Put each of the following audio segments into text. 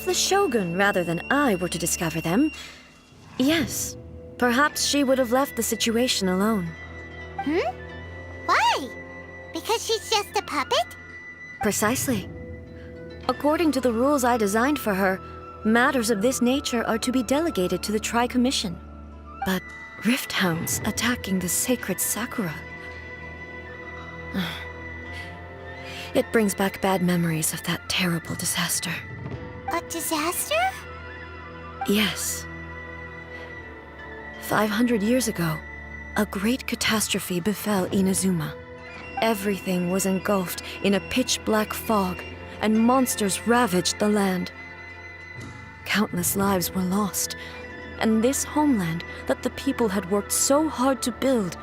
the Shogun rather than I were to discover them, yes, perhaps she would have left the situation alone. Why? Because she's just a puppet? Precisely. According to the rules I designed for her, matters of this nature are to be delegated to the Tri-Commission. But Rift Hounds attacking the sacred Sakura... It brings back bad memories of that terrible disaster. A disaster? Yes. 500 years ago, a great catastrophe befell Inazuma. Everything was engulfed in a pitch-black fog, and monsters ravaged the land. Countless lives were lost, and this homeland that the people had worked so hard to build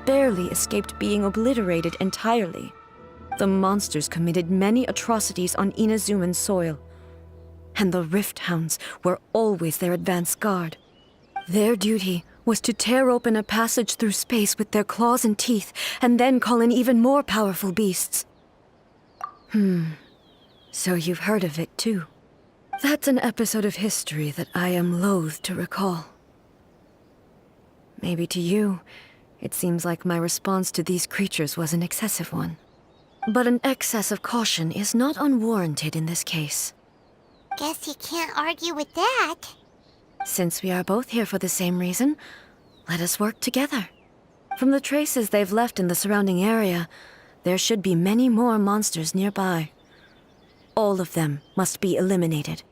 barely escaped being obliterated entirely. The monsters committed many atrocities on Inazuman soil, and the Rift Hounds were always their advance guard. Their duty was to tear open a passage through space with their claws and teeth, and then call in even more powerful beasts. So you've heard of it too. That's an episode of history that I am loath to recall. Maybe to you, it seems like my response to these creatures was an excessive one. But an excess of caution is not unwarranted in this case. Guess you can't argue with that. Since we are both here for the same reason, let us work together. From the traces they've left in the surrounding area, there should be many more monsters nearby. All of them must be eliminated.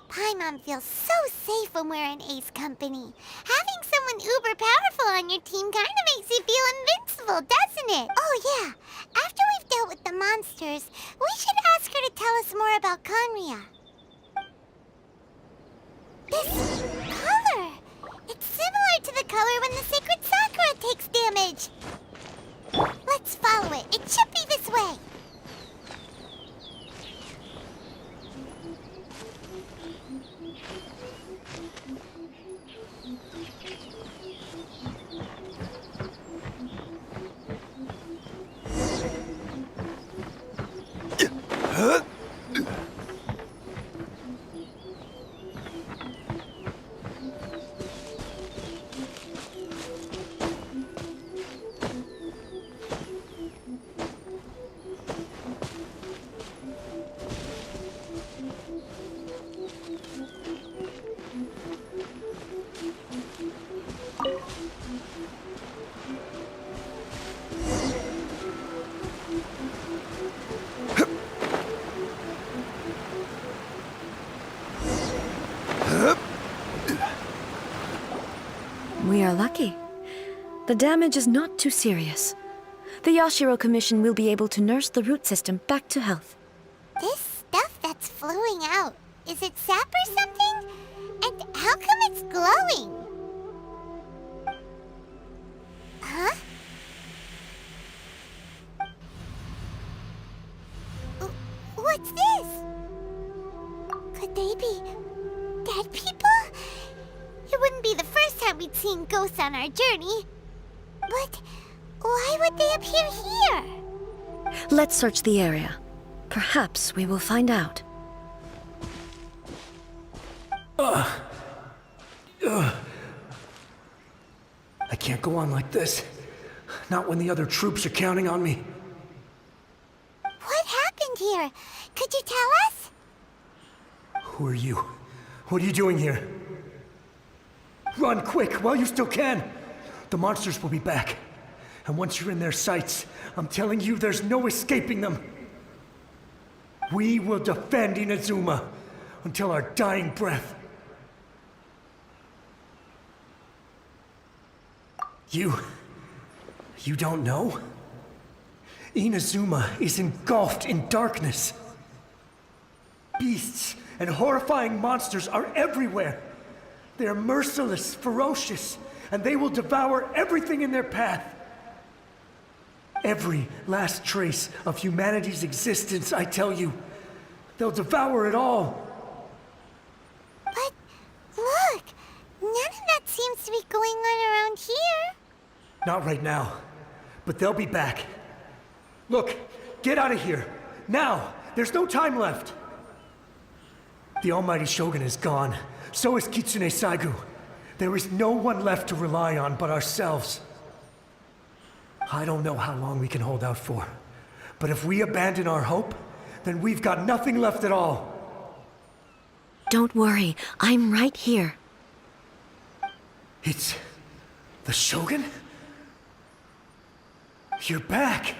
Paimon feels so safe when we're in Ace Company. Having someone uber powerful on your team kind of makes you feel invincible, doesn't it? Oh yeah, after we've dealt with the monsters, we should ask her to tell us more about Conria. This color! It's similar to the color when the sacred Sakura takes damage. Let's follow it. It should be this way. We are lucky. The damage is not too serious. The Yashiro Commission will be able to nurse the root system back to health. This stuff that's flowing out, is it sap or something? And how come it's glowing? Huh? What's this? Could they be dead people? It wouldn't be the first time we'd seen ghosts on our journey. But why would they appear here? Let's search the area. Perhaps we will find out. I can't go on like this. Not when the other troops are counting on me. What happened here? Could you tell us? Who are you? What are you doing here? Run quick while you still can. The monsters will be back. And once you're in their sights, I'm telling you there's no escaping them. We will defend Inazuma until our dying breath. You don't know? Inazuma is engulfed in darkness. Beasts and horrifying monsters are everywhere. They are merciless, ferocious, and they will devour everything in their path. Every last trace of humanity's existence, I tell you. They'll devour it all. But look, none of that seems to be going on around here. Not right now, but they'll be back. Look, get out of here. Now! There's no time left. The almighty Shogun is gone. So is Kitsune Saigu. There is no one left to rely on but ourselves. I don't know how long we can hold out for. But if we abandon our hope, then we've got nothing left at all. Don't worry, I'm right here. It's... the Shogun? You're back!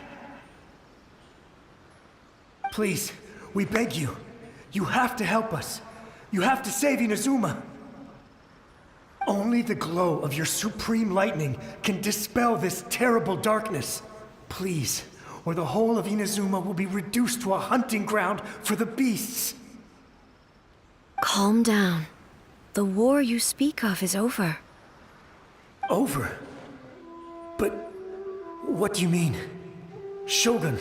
Please, we beg you. You have to help us. You have to save Inazuma. Only the glow of your supreme lightning can dispel this terrible darkness. Please, or the whole of Inazuma will be reduced to a hunting ground for the beasts. Calm down. The war you speak of is over. Over? But what do you mean? Shogun?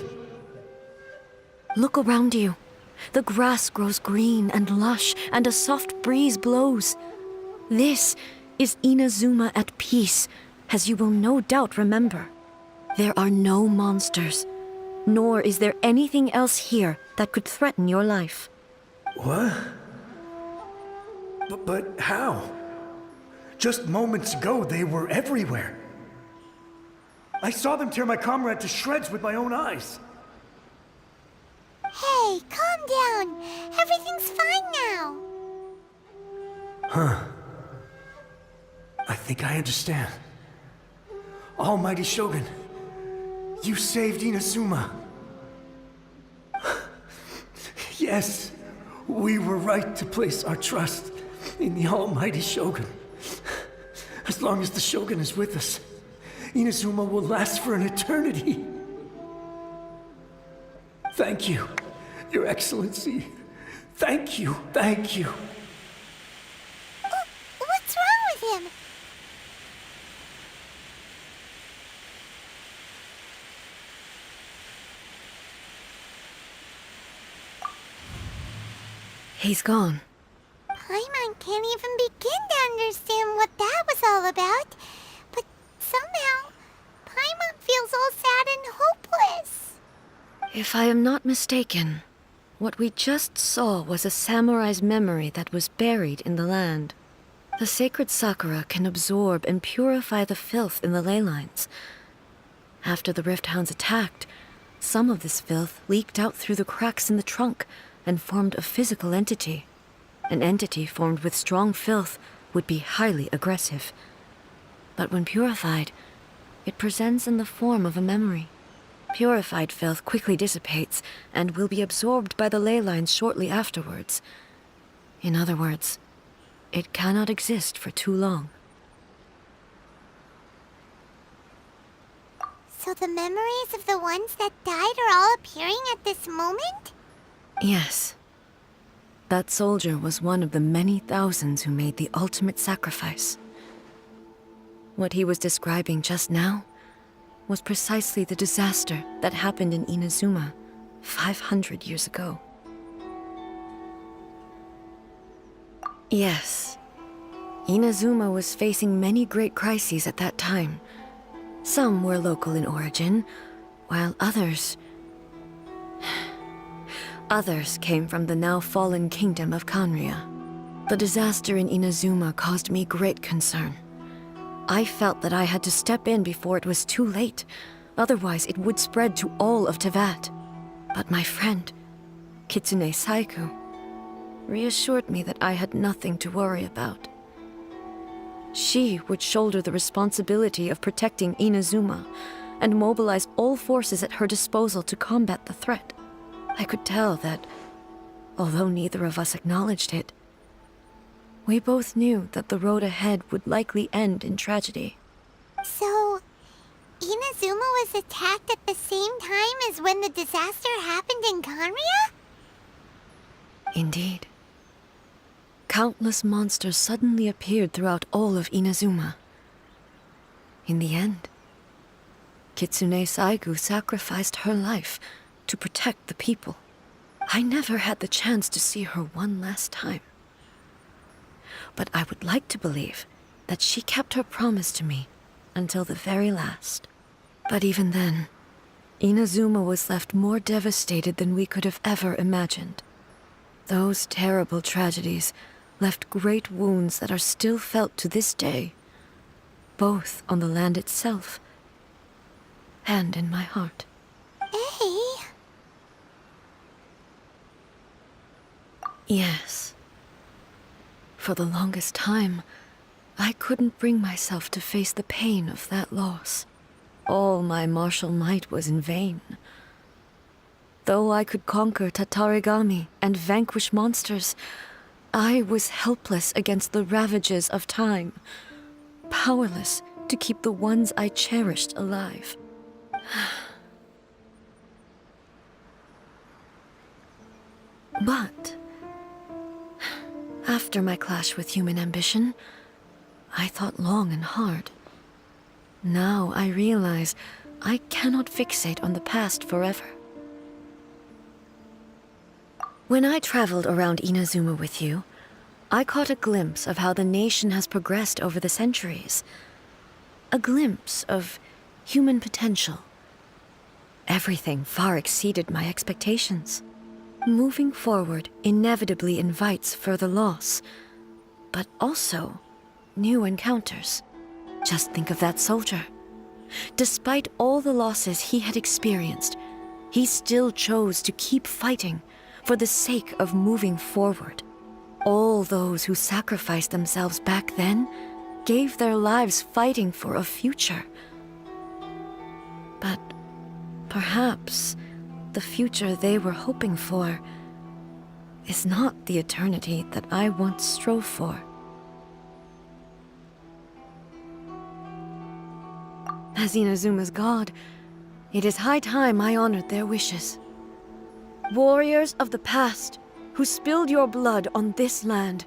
Look around you. The grass grows green and lush, and a soft breeze blows. This is Inazuma at peace, as you will no doubt remember. There are no monsters, nor is there anything else here that could threaten your life. What? But how? Just moments ago, they were everywhere. I saw them tear my comrade to shreds with my own eyes. Hey, calm down. Everything's fine now. Huh. I think I understand. Almighty Shogun, you saved Inazuma. Yes, we were right to place our trust in the Almighty Shogun. As long as the Shogun is with us, Inazuma will last for an eternity. Thank you, Your Excellency. Thank you, thank you. What's wrong with him? He's gone. Paimon can't even begin to understand what that was all about. But somehow, Paimon feels all sad and hopeless. If I am not mistaken, what we just saw was a samurai's memory that was buried in the land. The sacred sakura can absorb and purify the filth in the ley lines. After the Rift Hounds attacked, some of this filth leaked out through the cracks in the trunk and formed a physical entity. An entity formed with strong filth would be highly aggressive. But when purified, it presents in the form of a memory. Purified filth quickly dissipates and will be absorbed by the ley lines shortly afterwards. In other words, it cannot exist for too long. So the memories of the ones that died are all appearing at this moment? Yes. That soldier was one of the many thousands who made the ultimate sacrifice. What he was describing just now was precisely the disaster that happened in Inazuma 500 years ago. Yes, Inazuma was facing many great crises at that time. Some were local in origin, while others came from the now fallen kingdom of Kanria. The disaster in Inazuma caused me great concern. I felt that I had to step in before it was too late, otherwise it would spread to all of Tevat. But my friend, Kitsune Saigu, reassured me that I had nothing to worry about. She would shoulder the responsibility of protecting Inazuma and mobilize all forces at her disposal to combat the threat. I could tell that, although neither of us acknowledged it, we both knew that the road ahead would likely end in tragedy. So, Inazuma was attacked at the same time as when the disaster happened in Kanria? Indeed. Countless monsters suddenly appeared throughout all of Inazuma. In the end, Kitsune Saigu sacrificed her life to protect the people. I never had the chance to see her one last time. But I would like to believe that she kept her promise to me until the very last. But even then, Inazuma was left more devastated than we could have ever imagined. Those terrible tragedies left great wounds that are still felt to this day, both on the land itself and in my heart. Hey. Yes. For the longest time, I couldn't bring myself to face the pain of that loss. All my martial might was in vain. Though I could conquer Tatarigami and vanquish monsters, I was helpless against the ravages of time, powerless to keep the ones I cherished alive. But after my clash with human ambition, I thought long and hard. Now I realize I cannot fixate on the past forever. When I traveled around Inazuma with you, I caught a glimpse of how the nation has progressed over the centuries. A glimpse of human potential. Everything far exceeded my expectations. Moving forward inevitably invites further loss, but also new encounters. Just think of that soldier. Despite all the losses he had experienced, he still chose to keep fighting for the sake of moving forward. All those who sacrificed themselves back then gave their lives fighting for a future. But perhaps the future they were hoping for is not the eternity that I once strove for. As Inazuma's god, it is high time I honored their wishes. Warriors of the past, who spilled your blood on this land,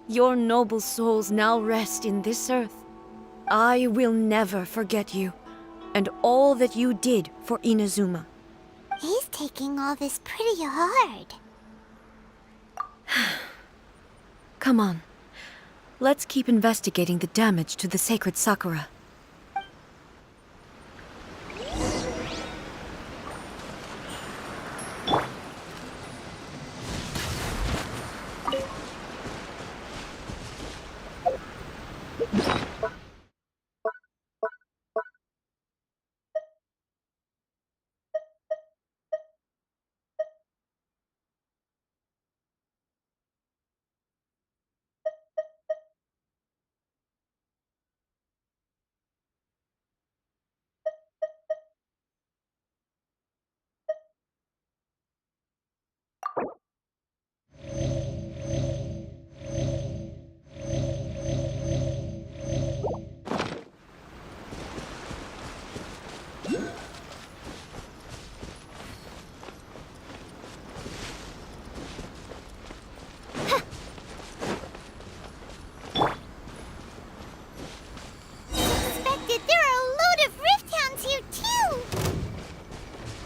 your noble souls now rest in this earth. I will never forget you, and all that you did for Inazuma. He's taking all this pretty hard. Come on. Let's keep investigating the damage to the sacred Sakura.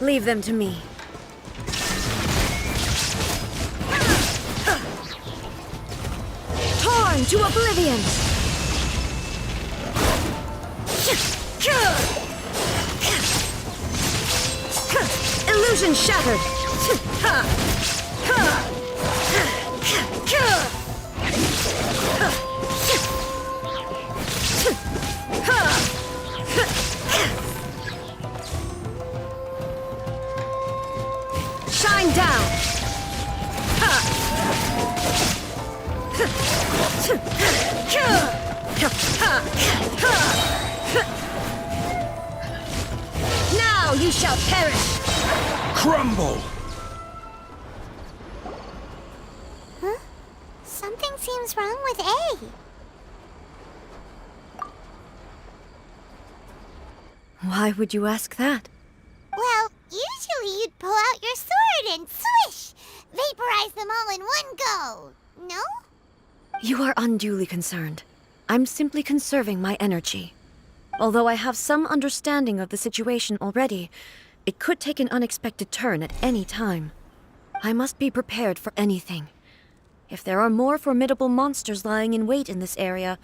Leave them to me. Torn to oblivion! Illusion shattered! Shine down! Now you shall perish! Crumble! Huh? Something seems wrong with A. Why would you ask that? Well, usually you'd pull out your sword and swish! Vaporize them all in one go! No? You are unduly concerned. I'm simply conserving my energy. Although I have some understanding of the situation already, it could take an unexpected turn at any time. I must be prepared for anything. If there are more formidable monsters lying in wait in this area,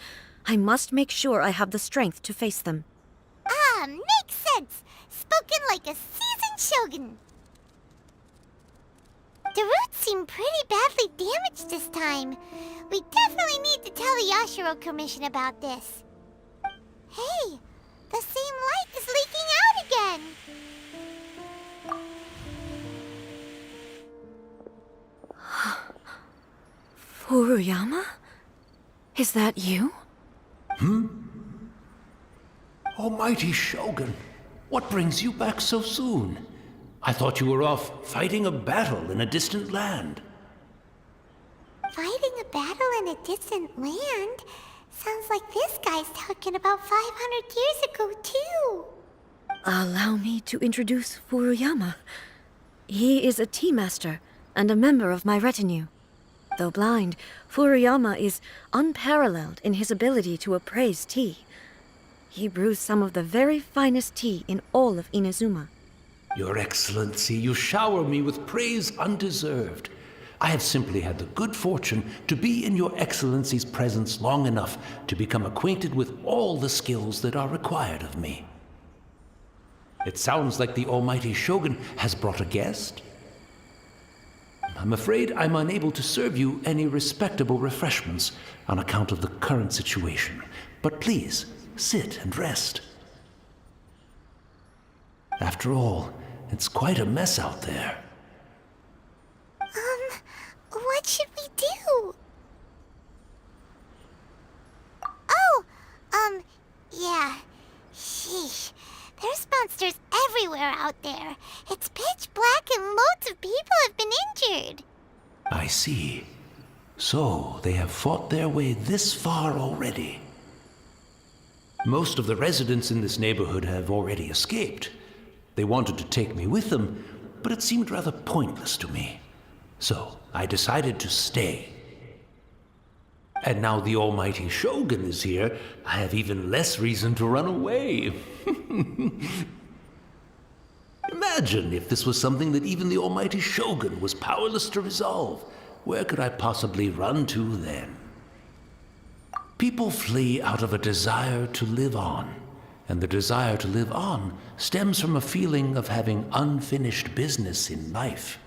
I must make sure I have the strength to face them. Ah, makes sense! Spoken like a seasoned shogun! The roots seem pretty badly damaged this time. We definitely need to tell the Yashiro Commission about this. Hey, the same light is leaking out again. Furuyama? Is that you? Almighty Shogun, what brings you back so soon? I thought you were off fighting a battle in a distant land. Fighting a battle in a distant land? Sounds like this guy's talking about 500 years ago, too. Allow me to introduce Furuyama. He is a tea master and a member of my retinue. Though blind, Furuyama is unparalleled in his ability to appraise tea. He brews some of the very finest tea in all of Inazuma. Your Excellency, you shower me with praise undeserved. I have simply had the good fortune to be in Your Excellency's presence long enough to become acquainted with all the skills that are required of me. It sounds like the Almighty Shogun has brought a guest. I'm afraid I'm unable to serve you any respectable refreshments on account of the current situation. But please, sit and rest. After all, it's quite a mess out there. What should we do? Oh, yeah. Sheesh. There's monsters everywhere out there. It's pitch black and loads of people have been injured. I see. So, they have fought their way this far already. Most of the residents in this neighborhood have already escaped. They wanted to take me with them, but it seemed rather pointless to me. So, I decided to stay. And now the Almighty Shogun is here, I have even less reason to run away. Imagine if this was something that even the Almighty Shogun was powerless to resolve. Where could I possibly run to then? People flee out of a desire to live on, and the desire to live on stems from a feeling of having unfinished business in life.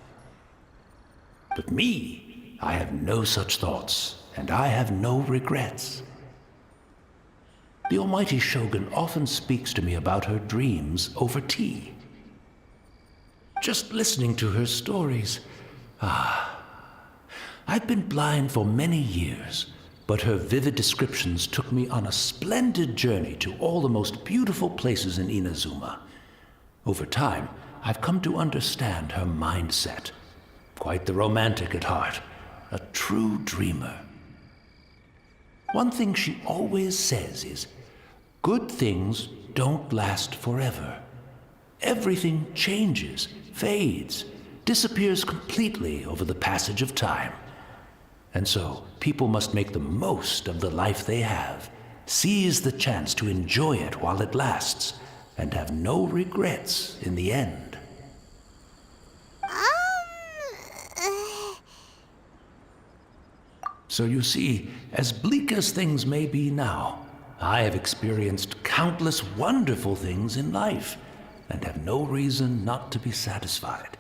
But me, I have no such thoughts, and I have no regrets. The Almighty Shogun often speaks to me about her dreams over tea. Just listening to her stories, I've been blind for many years, but her vivid descriptions took me on a splendid journey to all the most beautiful places in Inazuma. Over time, I've come to understand her mindset. Quite the romantic at heart, a true dreamer. One thing she always says is, good things don't last forever. Everything changes, fades, disappears completely over the passage of time. And so, people must make the most of the life they have, seize the chance to enjoy it while it lasts, and have no regrets in the end. So you see, as bleak as things may be now, I have experienced countless wonderful things in life, and have no reason not to be satisfied.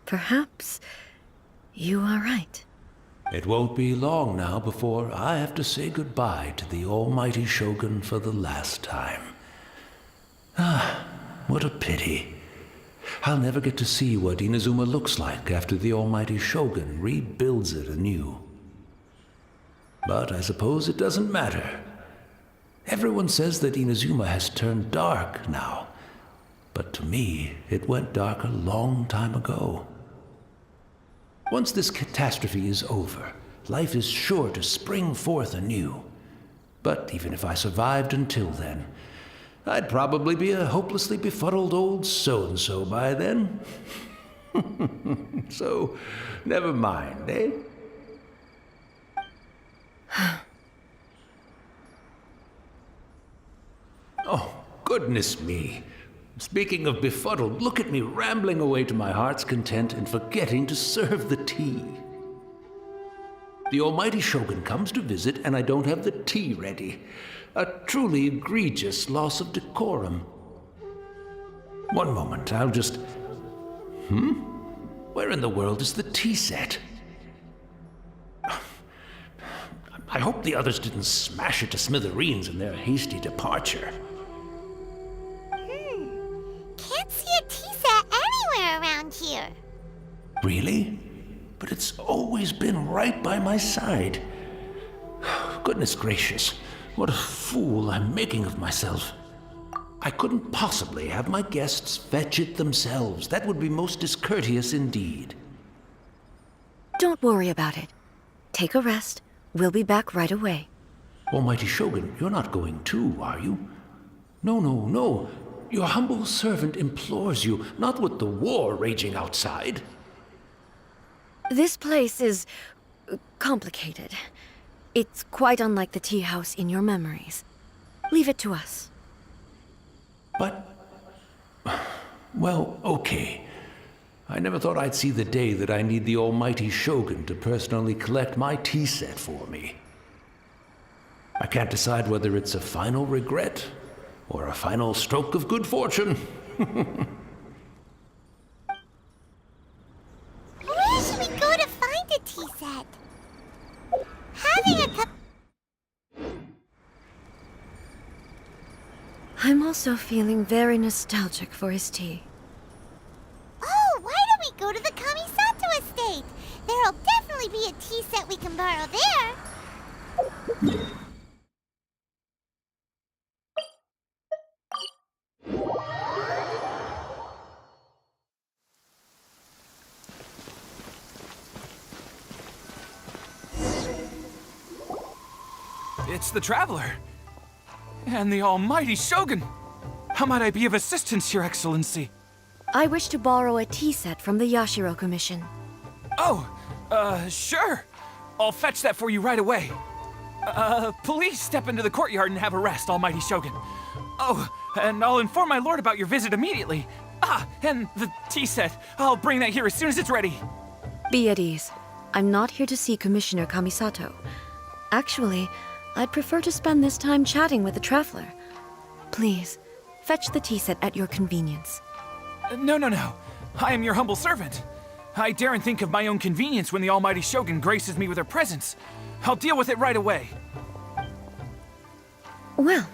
Perhaps you are right. It won't be long now before I have to say goodbye to the Almighty Shogun for the last time. What a pity. I'll never get to see what Inazuma looks like after the Almighty Shogun rebuilds it anew. But I suppose it doesn't matter. Everyone says that Inazuma has turned dark now, but to me, it went dark a long time ago. Once this catastrophe is over, life is sure to spring forth anew. But even if I survived until then, I'd probably be a hopelessly befuddled old so-and-so by then. So, never mind, eh? Oh, goodness me. Speaking of befuddled, look at me rambling away to my heart's content and forgetting to serve the tea. The Almighty Shogun comes to visit and I don't have the tea ready. A truly egregious loss of decorum. One moment, I'll just... where in the world is the tea set? I hope the others didn't smash it to smithereens in their hasty departure. Can't see a tea set anywhere around here. Really? But it's always been right by my side. Goodness gracious, what a fool I'm making of myself. I couldn't possibly have my guests fetch it themselves. That would be most discourteous indeed. Don't worry about it. Take a rest. We'll be back right away. Almighty Shogun, you're not going too, are you? No, no, no. Your humble servant implores you, not with the war raging outside. This place is complicated. It's quite unlike the tea house in your memories. Leave it to us. But, well, okay. I never thought I'd see the day that I need the almighty Shogun to personally collect my tea set for me. I can't decide whether it's a final regret or a final stroke of good fortune. Where should we go to find a tea set? Having a cup... I'm also feeling very nostalgic for his tea. Oh, why don't we go to the Kamisato estate? There'll definitely be a tea set we can borrow there. It's the Traveler. And the almighty Shogun. How might I be of assistance, Your Excellency? I wish to borrow a tea set from the Yashiro Commission. Oh, sure. I'll fetch that for you right away. Please step into the courtyard and have a rest, almighty Shogun. Oh, and I'll inform my lord about your visit immediately. Ah, and the tea set. I'll bring that here as soon as it's ready. Be at ease. I'm not here to see Commissioner Kamisato. Actually, I'd prefer to spend this time chatting with the Traveler. Please, fetch the tea set at your convenience. No. I am your humble servant. I daren't think of my own convenience when the almighty Shogun graces me with her presence. I'll deal with it right away. Well,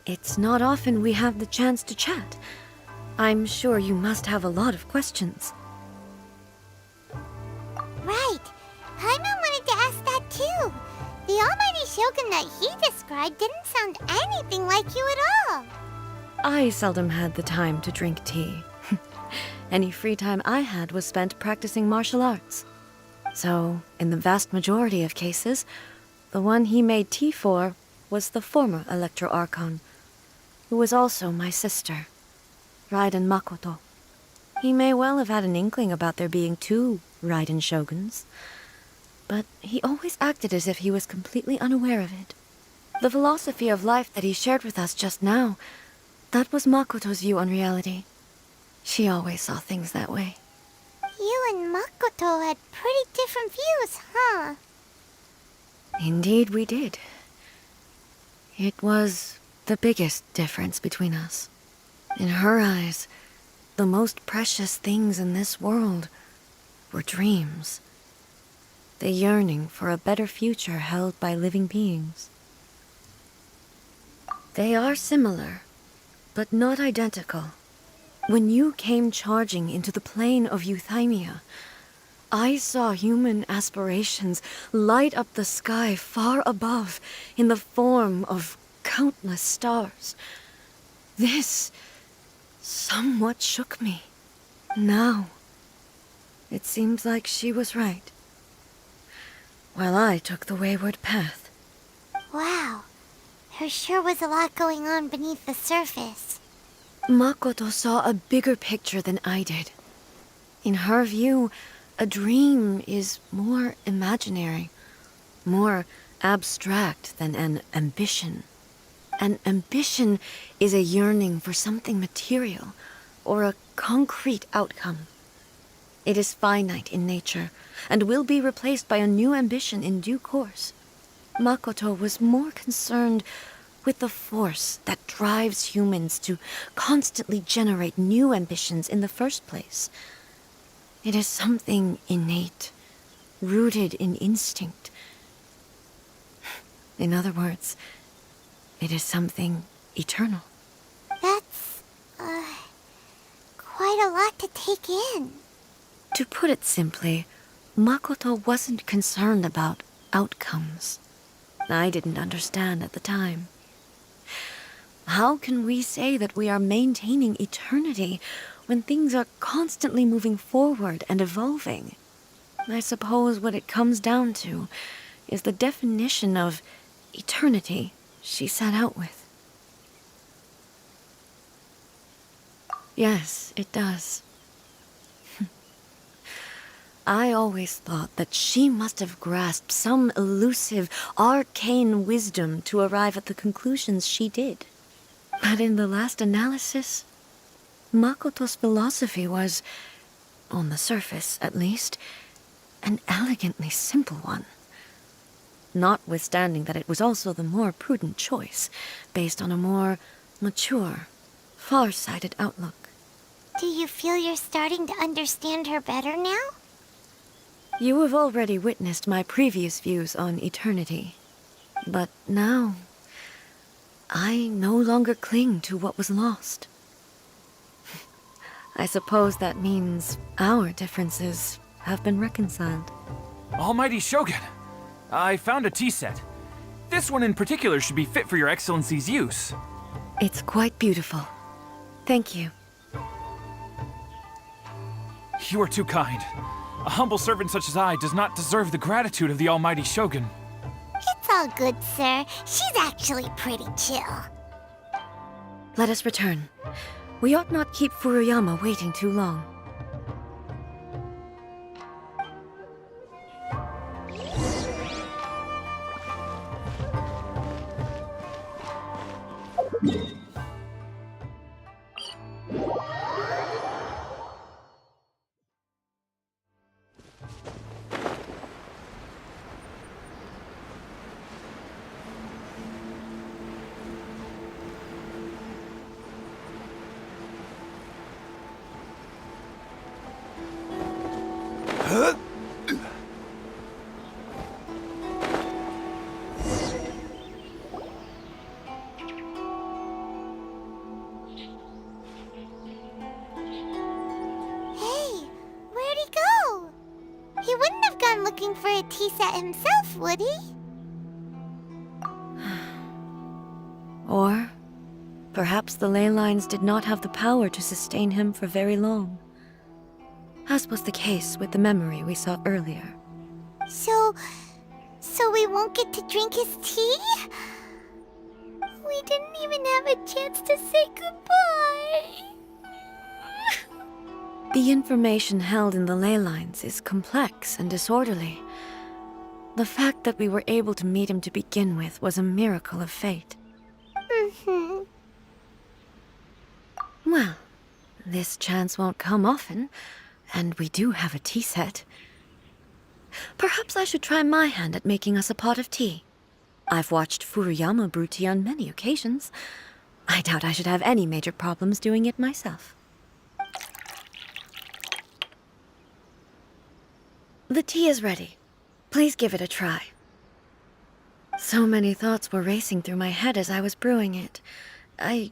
it's not often we have the chance to chat. I'm sure you must have a lot of questions. Right. Paimon wanted to ask that too. The almighty Shogun that he described didn't sound anything like you at all. I seldom had the time to drink tea. Any free time I had was spent practicing martial arts. So, in the vast majority of cases, the one he made tea for was the former Electro Archon, who was also my sister, Raiden Makoto. He may well have had an inkling about there being two Raiden Shoguns, but he always acted as if he was completely unaware of it. The philosophy of life that he shared with us just now, that was Makoto's view on reality. She always saw things that way. You and Makoto had pretty different views, huh? Indeed we did. It was the biggest difference between us. In her eyes, the most precious things in this world were dreams. The yearning for a better future held by living beings. They are similar, but not identical. When you came charging into the plane of Euthymia, I saw human aspirations light up the sky far above in the form of countless stars. This somewhat shook me. Now, it seems like she was right, while I took the wayward path. Wow. There sure was a lot going on beneath the surface. Makoto saw a bigger picture than I did. In her view, a dream is more imaginary, more abstract than an ambition. An ambition is a yearning for something material, or a concrete outcome. It is finite in nature, and will be replaced by a new ambition in due course. Makoto was more concerned with the force that drives humans to constantly generate new ambitions in the first place. It is something innate, rooted in instinct. In other words, it is something eternal. That's, quite a lot to take in. To put it simply, Makoto wasn't concerned about outcomes. I didn't understand at the time. How can we say that we are maintaining eternity when things are constantly moving forward and evolving? I suppose what it comes down to is the definition of eternity she set out with. Yes, it does. I always thought that she must have grasped some elusive, arcane wisdom to arrive at the conclusions she did. But in the last analysis, Makoto's philosophy was, on the surface at least, an elegantly simple one. Notwithstanding that it was also the more prudent choice, based on a more mature, far-sighted outlook. Do you feel you're starting to understand her better now? You have already witnessed my previous views on eternity. But now, I no longer cling to what was lost. I suppose that means our differences have been reconciled. Almighty Shogun, I found a tea set. This one in particular should be fit for your Excellency's use. It's quite beautiful. Thank you. You are too kind. A humble servant such as I does not deserve the gratitude of the Almighty Shogun. It's all good, sir. She's actually pretty chill. Let us return. We ought not keep Furuyama waiting too long. Hey, where'd he go? He wouldn't have gone looking for a tea set himself, would he? Or perhaps the ley lines did not have the power to sustain him for very long, as was the case with the memory we saw earlier. So we won't get to drink his tea? We didn't even have a chance to say goodbye. The information held in the ley lines is complex and disorderly. The fact that we were able to meet him to begin with was a miracle of fate. Mm-hmm. Well, this chance won't come often, and we do have a tea set. Perhaps I should try my hand at making us a pot of tea. I've watched Furuyama brew tea on many occasions. I doubt I should have any major problems doing it myself. The tea is ready. Please give it a try. So many thoughts were racing through my head as I was brewing it. I'm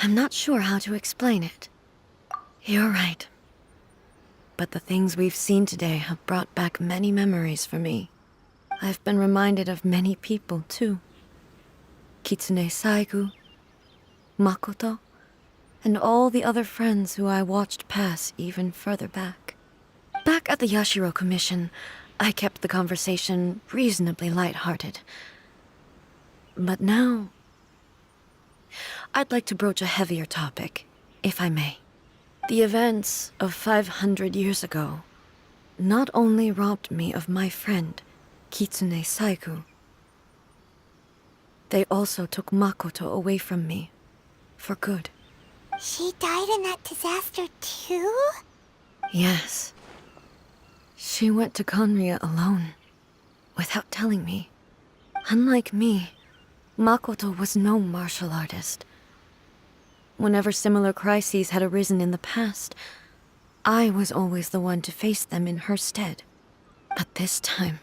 not sure how to explain it. You're right. But the things we've seen today have brought back many memories for me. I've been reminded of many people, too. Kitsune Saigu, Makoto, and all the other friends who I watched pass even further back. Back at the Yashiro Commission, I kept the conversation reasonably lighthearted. But now, I'd like to broach a heavier topic, if I may. The events of 500 years ago not only robbed me of my friend, Kitsune Saigu, they also took Makoto away from me, for good. She died in that disaster too? Yes. She went to Conria alone, without telling me. Unlike me, Makoto was no martial artist. Whenever similar crises had arisen in the past, I was always the one to face them in her stead. But this time,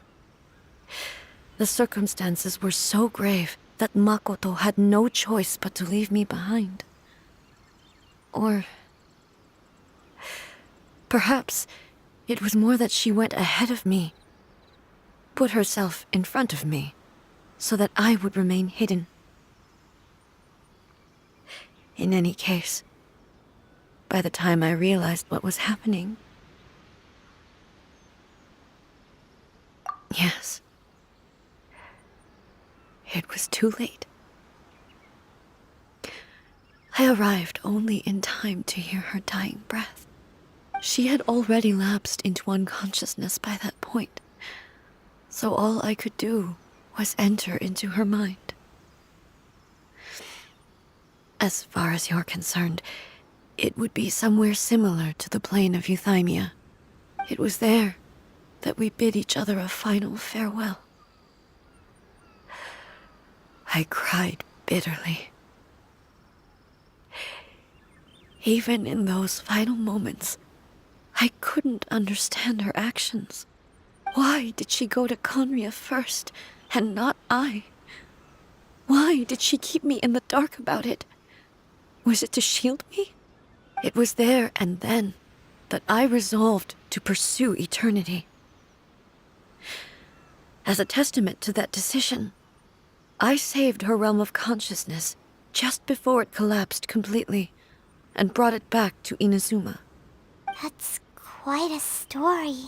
the circumstances were so grave that Makoto had no choice but to leave me behind. Or perhaps it was more that she went ahead of me, put herself in front of me, so that I would remain hidden. In any case, by the time I realized what was happening, yes, it was too late. I arrived only in time to hear her dying breath. She had already lapsed into unconsciousness by that point, so all I could do was enter into her mind. As far as you're concerned, it would be somewhere similar to the plane of Euthymia. It was there that we bid each other a final farewell. I cried bitterly. Even in those final moments, I couldn't understand her actions. Why did she go to Conria first, and not I? Why did she keep me in the dark about it? Was it to shield me? It was there and then that I resolved to pursue eternity. As a testament to that decision, I saved her realm of consciousness just before it collapsed completely and brought it back to Inazuma. That's quite a story.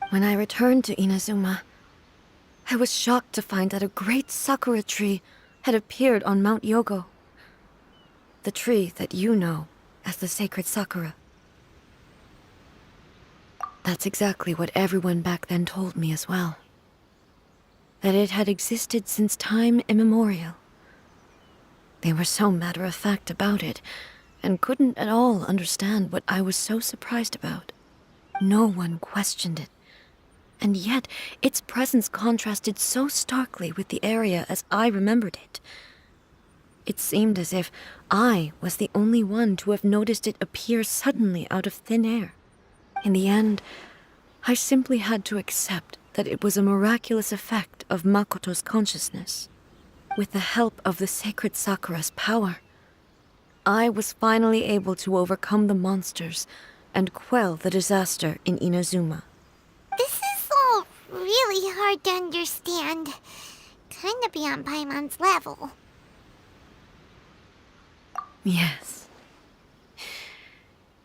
When I returned to Inazuma, I was shocked to find that a great sakura tree had appeared on Mount Yogo. The tree that you know as the sacred sakura. That's exactly what everyone back then told me as well. That it had existed since time immemorial. They were so matter-of-fact about it, and couldn't at all understand what I was so surprised about. No one questioned it. And yet, its presence contrasted so starkly with the area as I remembered it. It seemed as if I was the only one to have noticed it appear suddenly out of thin air. In the end, I simply had to accept that it was a miraculous effect of Makoto's consciousness. With the help of the sacred Sakura's power, I was finally able to overcome the monsters and quell the disaster in Inazuma. This is all really hard to understand. Kinda beyond Paimon's level. Yes.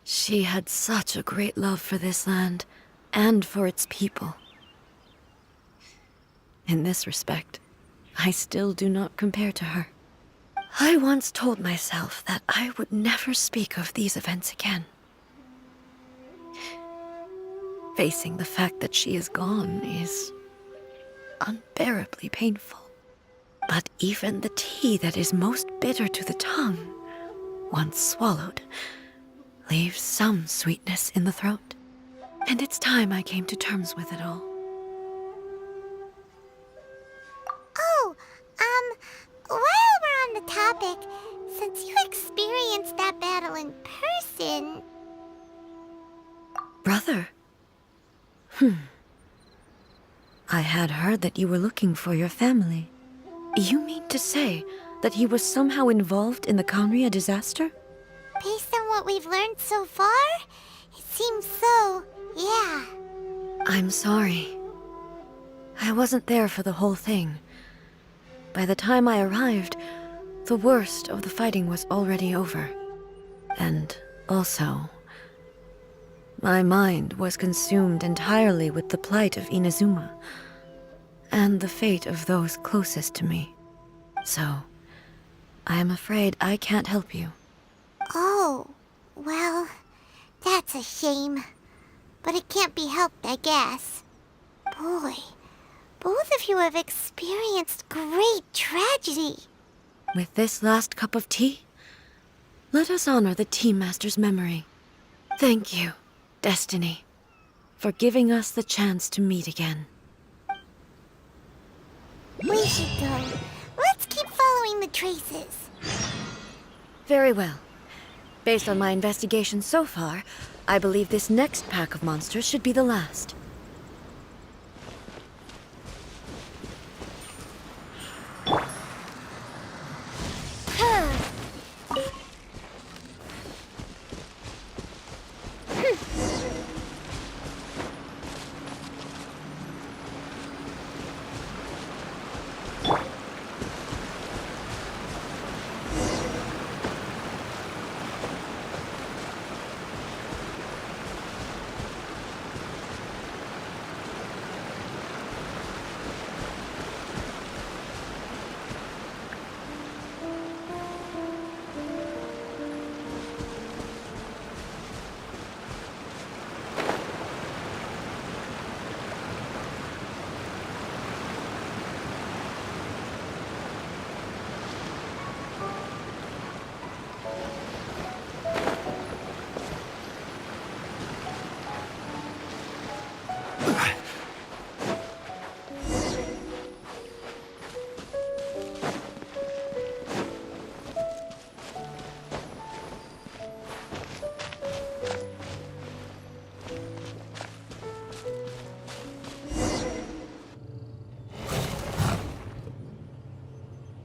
She had such a great love for this land and for its people. In this respect, I still do not compare to her. I once told myself that I would never speak of these events again. Facing the fact that she is gone is unbearably painful. But even the tea that is most bitter to the tongue, once swallowed, leaves some sweetness in the throat. And it's time I came to terms with it all. Oh, while we're on the topic, since you experienced that battle in person... Brother? I had heard that you were looking for your family. You mean to say that he was somehow involved in the Conria disaster? Based on what we've learned so far, it seems so, yeah. I'm sorry. I wasn't there for the whole thing. By the time I arrived, the worst of the fighting was already over. And also, my mind was consumed entirely with the plight of Inazuma and the fate of those closest to me. So, I am afraid I can't help you. Oh, well, that's a shame. But it can't be helped, I guess. Boy, both of you have experienced great tragedy. With this last cup of tea, let us honor the Tea Master's memory. Thank you, Destiny, for giving us the chance to meet again. We should go. Let's keep following the traces. Very well. Based on my investigation so far, I believe this next pack of monsters should be the last.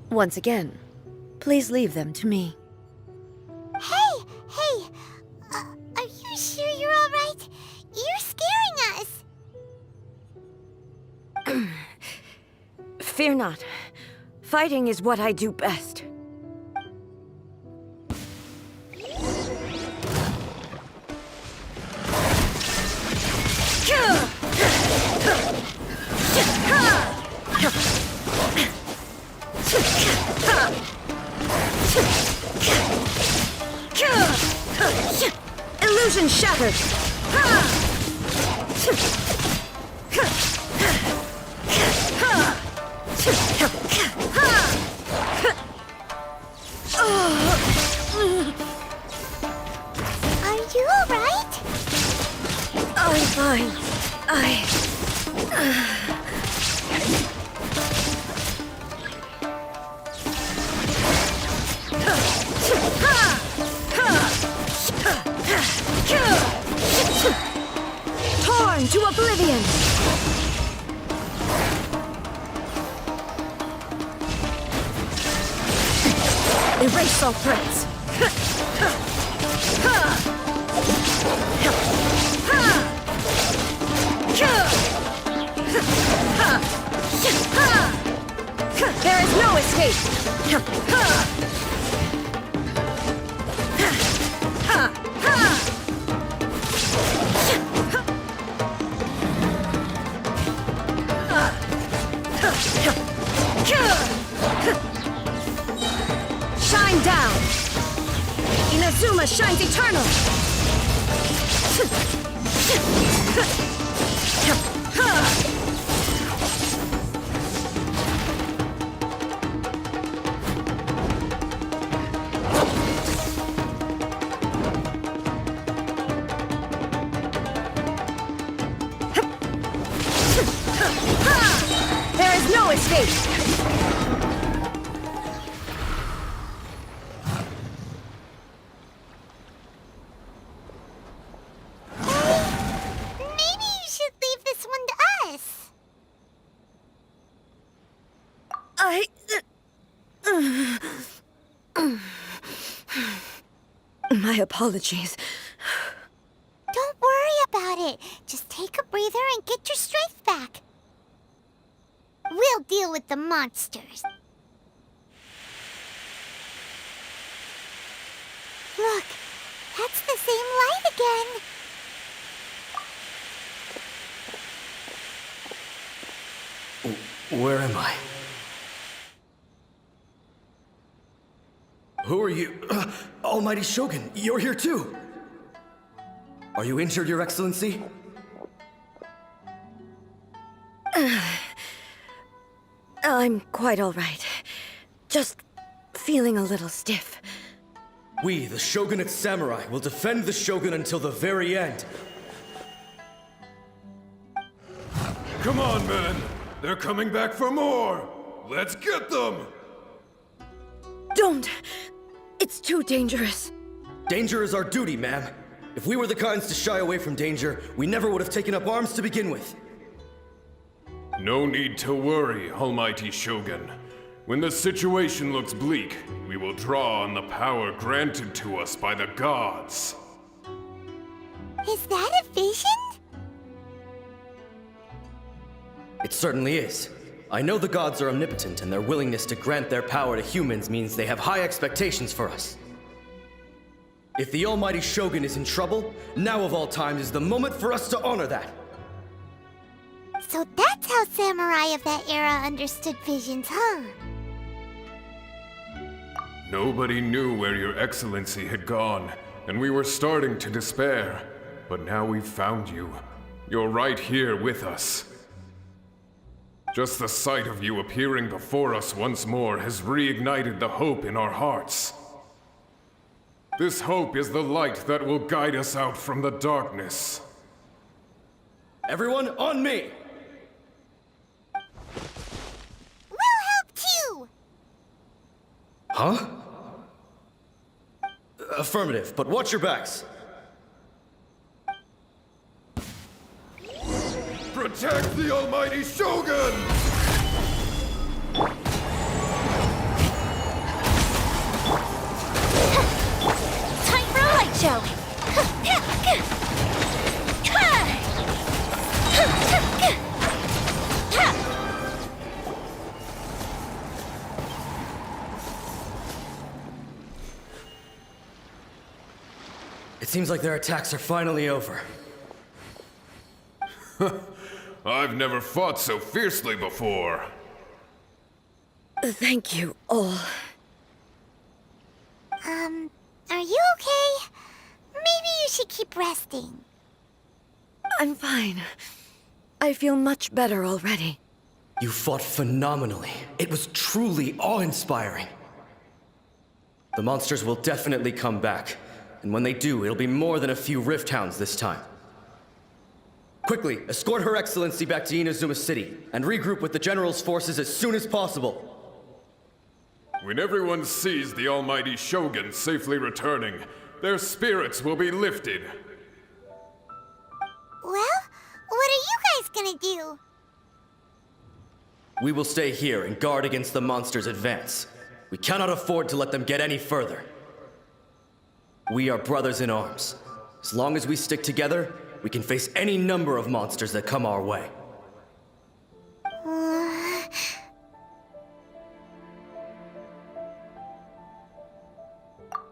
Once again, please leave them to me. Hey, hey! Are you sure you're all right? You're scaring us! Fear not. Fighting is what I do best. Illusion shattered! Are you all right? I'm fine. Torn to oblivion! Erase all threats! There is no escape! Shine down! Inazuma shines eternal! There is no escape! Maybe you should leave this one to us. My apologies. Don't worry about it. Just take a breather and get your strength back. We'll deal with the monsters. Look, that's the same light again. Where am I? Who are you? Almighty Shogun, you're here too! Are you injured, Your Excellency? I'm quite all right. Just feeling a little stiff. We, the Shogunate Samurai, will defend the Shogun until the very end. Come on, men! They're coming back for more! Let's get them! Don't! It's too dangerous. Danger is our duty, ma'am. If we were the kinds to shy away from danger, we never would have taken up arms to begin with. No need to worry, Almighty Shogun. When the situation looks bleak, we will draw on the power granted to us by the gods. Is that a vision? It certainly is. I know the gods are omnipotent, and their willingness to grant their power to humans means they have high expectations for us. If the Almighty Shogun is in trouble, now of all times is the moment for us to honor that. So that's how samurai of that era understood visions, huh? Nobody knew where your excellency had gone, and we were starting to despair. But now we've found you. You're right here with us. Just the sight of you appearing before us once more has reignited the hope in our hearts. This hope is the light that will guide us out from the darkness. Everyone, on me! We'll help too! Huh? Affirmative, but watch your backs. Protect the Almighty Shogun! Time for a light show! It seems like their attacks are finally over. I've never fought so fiercely before. Thank you all. Are you okay? Maybe you should keep resting. I'm fine. I feel much better already. You fought phenomenally. It was truly awe-inspiring. The monsters will definitely come back. And when they do, it'll be more than a few Rift Hounds this time. Quickly, escort Her Excellency back to Inazuma City, and regroup with the General's forces as soon as possible. When everyone sees the Almighty Shogun safely returning, their spirits will be lifted. Well, what are you guys gonna do? We will stay here and guard against the monsters' advance. We cannot afford to let them get any further. We are brothers in arms. As long as we stick together, we can face any number of monsters that come our way.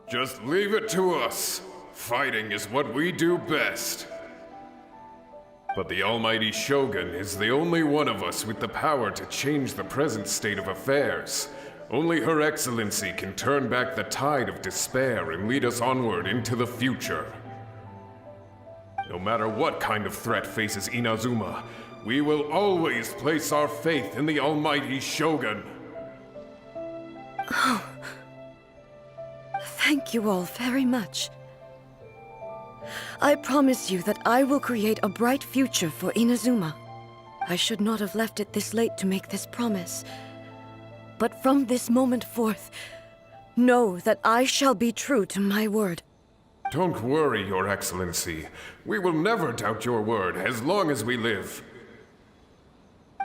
Just leave it to us. Fighting is what we do best. But the Almighty Shogun is the only one of us with the power to change the present state of affairs. Only Her Excellency can turn back the tide of despair and lead us onward into the future. No matter what kind of threat faces Inazuma, we will always place our faith in the Almighty Shogun. Thank you all very much. I promise you that I will create a bright future for Inazuma. I should not have left it this late to make this promise. But from this moment forth, know that I shall be true to my word. Don't worry, Your Excellency. We will never doubt your word as long as we live.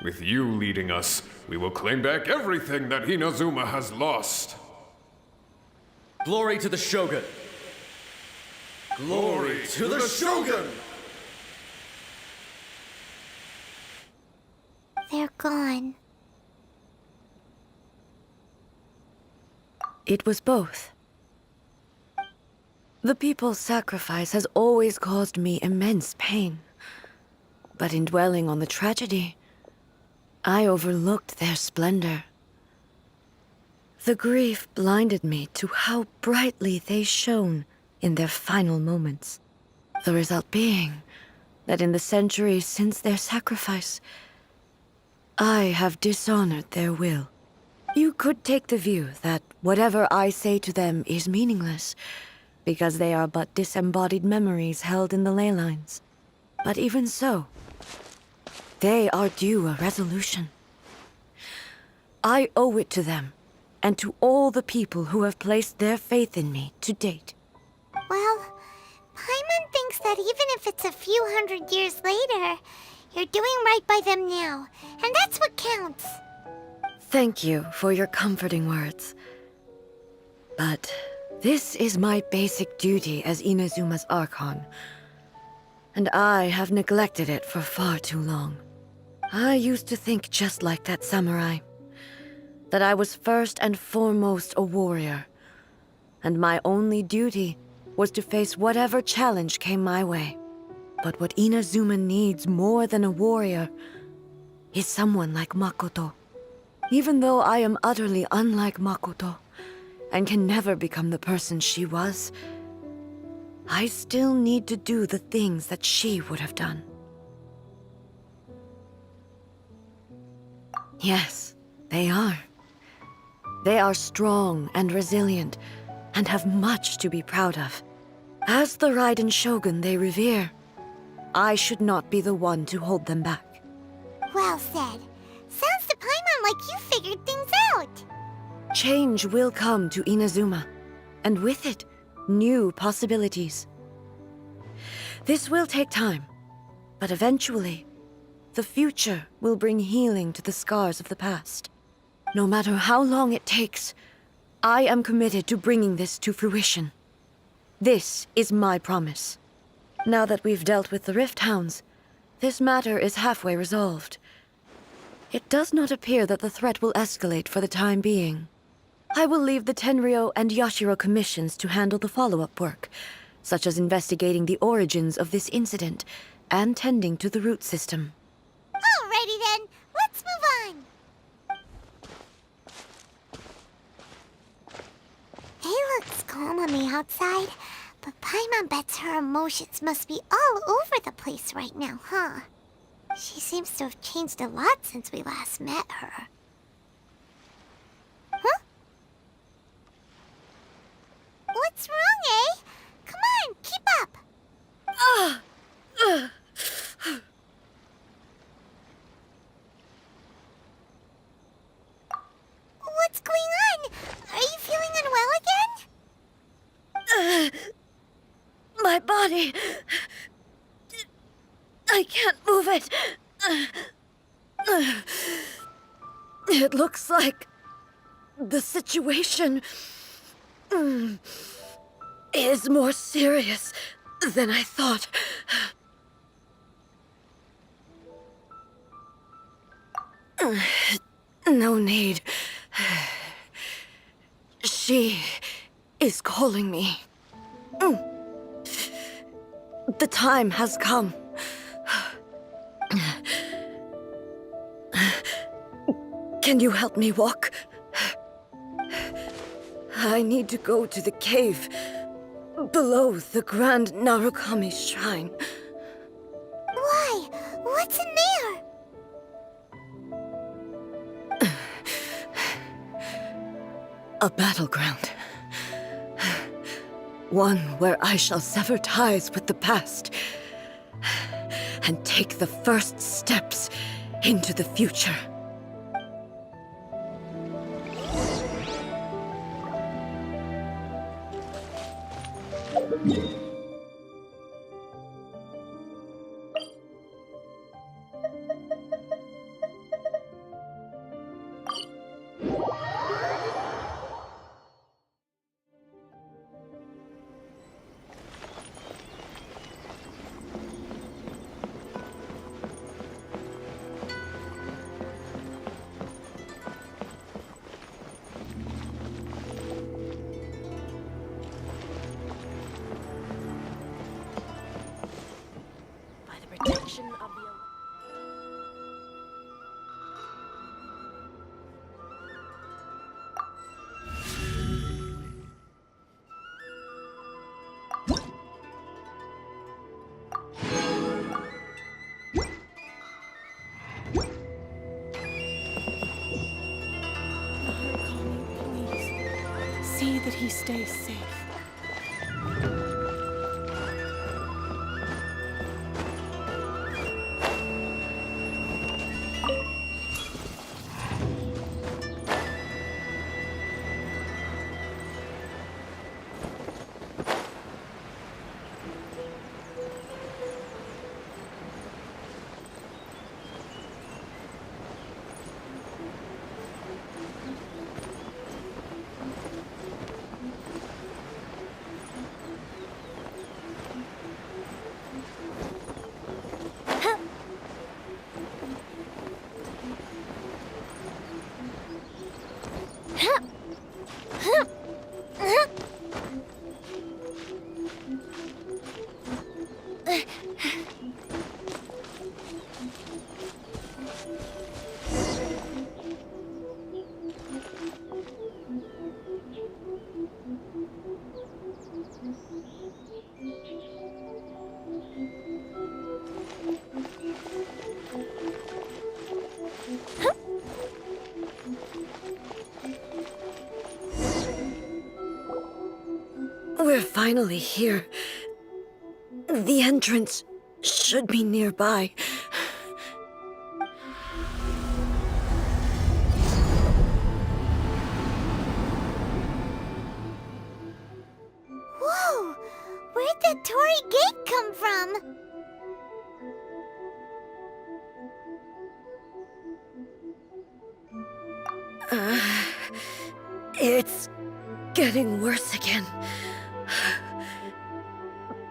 With you leading us, we will claim back everything that Inazuma has lost. Glory to the Shogun! Glory to the Shogun! They're gone. It was both. The people's sacrifice has always caused me immense pain. But in dwelling on the tragedy, I overlooked their splendor. The grief blinded me to how brightly they shone in their final moments. The result being that in the centuries since their sacrifice, I have dishonored their will. You could take the view that whatever I say to them is meaningless, because they are but disembodied memories held in the ley lines. But even so, they are due a resolution. I owe it to them, and to all the people who have placed their faith in me to date. Well, Paimon if it's a few hundred years later, you're doing right by them now, and that's what counts. Thank you for your comforting words. But this is my basic duty as Inazuma's Archon, and I have neglected it for far too long. I used to think just like that samurai, that I was first and foremost a warrior, and my only duty was to face whatever challenge came my way. But what Inazuma needs more than a warrior is someone like Makoto. Even though I am utterly unlike Makoto, and can never become the person she was, I still need to do the things that she would have done. Yes, they are. They are strong and resilient, and have much to be proud of. As the Raiden Shogun they revere, I should not be the one to hold them back. Well said. Sounds to Paimon like you figured things out. Change will come to Inazuma, and with it, new possibilities. This will take time, but eventually, the future will bring healing to the scars of the past. No matter how long it takes, I am committed to bringing this to fruition. This is my promise. Now that we've dealt with the Rift Hounds, this matter is halfway resolved. It does not appear that the threat will escalate for the time being. I will leave the Tenryo and Yashiro commissions to handle the follow-up work, such as investigating the origins of this incident and tending to the root system. Alrighty then, let's move on. It looks calm on the outside, but Paimon bets her emotions must be all over the place right now, huh? She seems to have changed a lot since we last met her. Huh? What's wrong, eh? Come on, keep up! What's going on? Are you feeling unwell again? My body... I can't move it. It looks like the situation is more serious than I thought. No need. She is calling me. The time has come. Can you help me walk? I need to go to the cave below the Grand Narukami Shrine. Why? What's in there? A battleground. One where I shall sever ties with the past and take the first steps into the future. Protection of the... Please, see that he stays safe. finally here. The entrance should be nearby. Whoa! Where'd that Torii gate come from? It's getting worse again.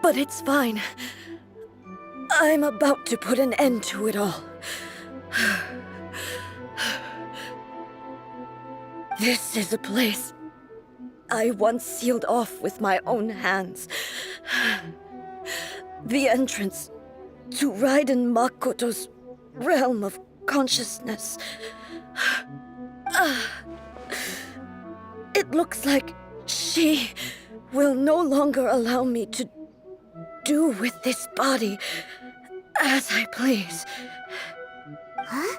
But it's fine. I'm about to put an end to it all. This is a place I once sealed off with my own hands. The entrance to Raiden Makoto's realm of consciousness. It looks like she will no longer allow me to do with this body as I please. Huh?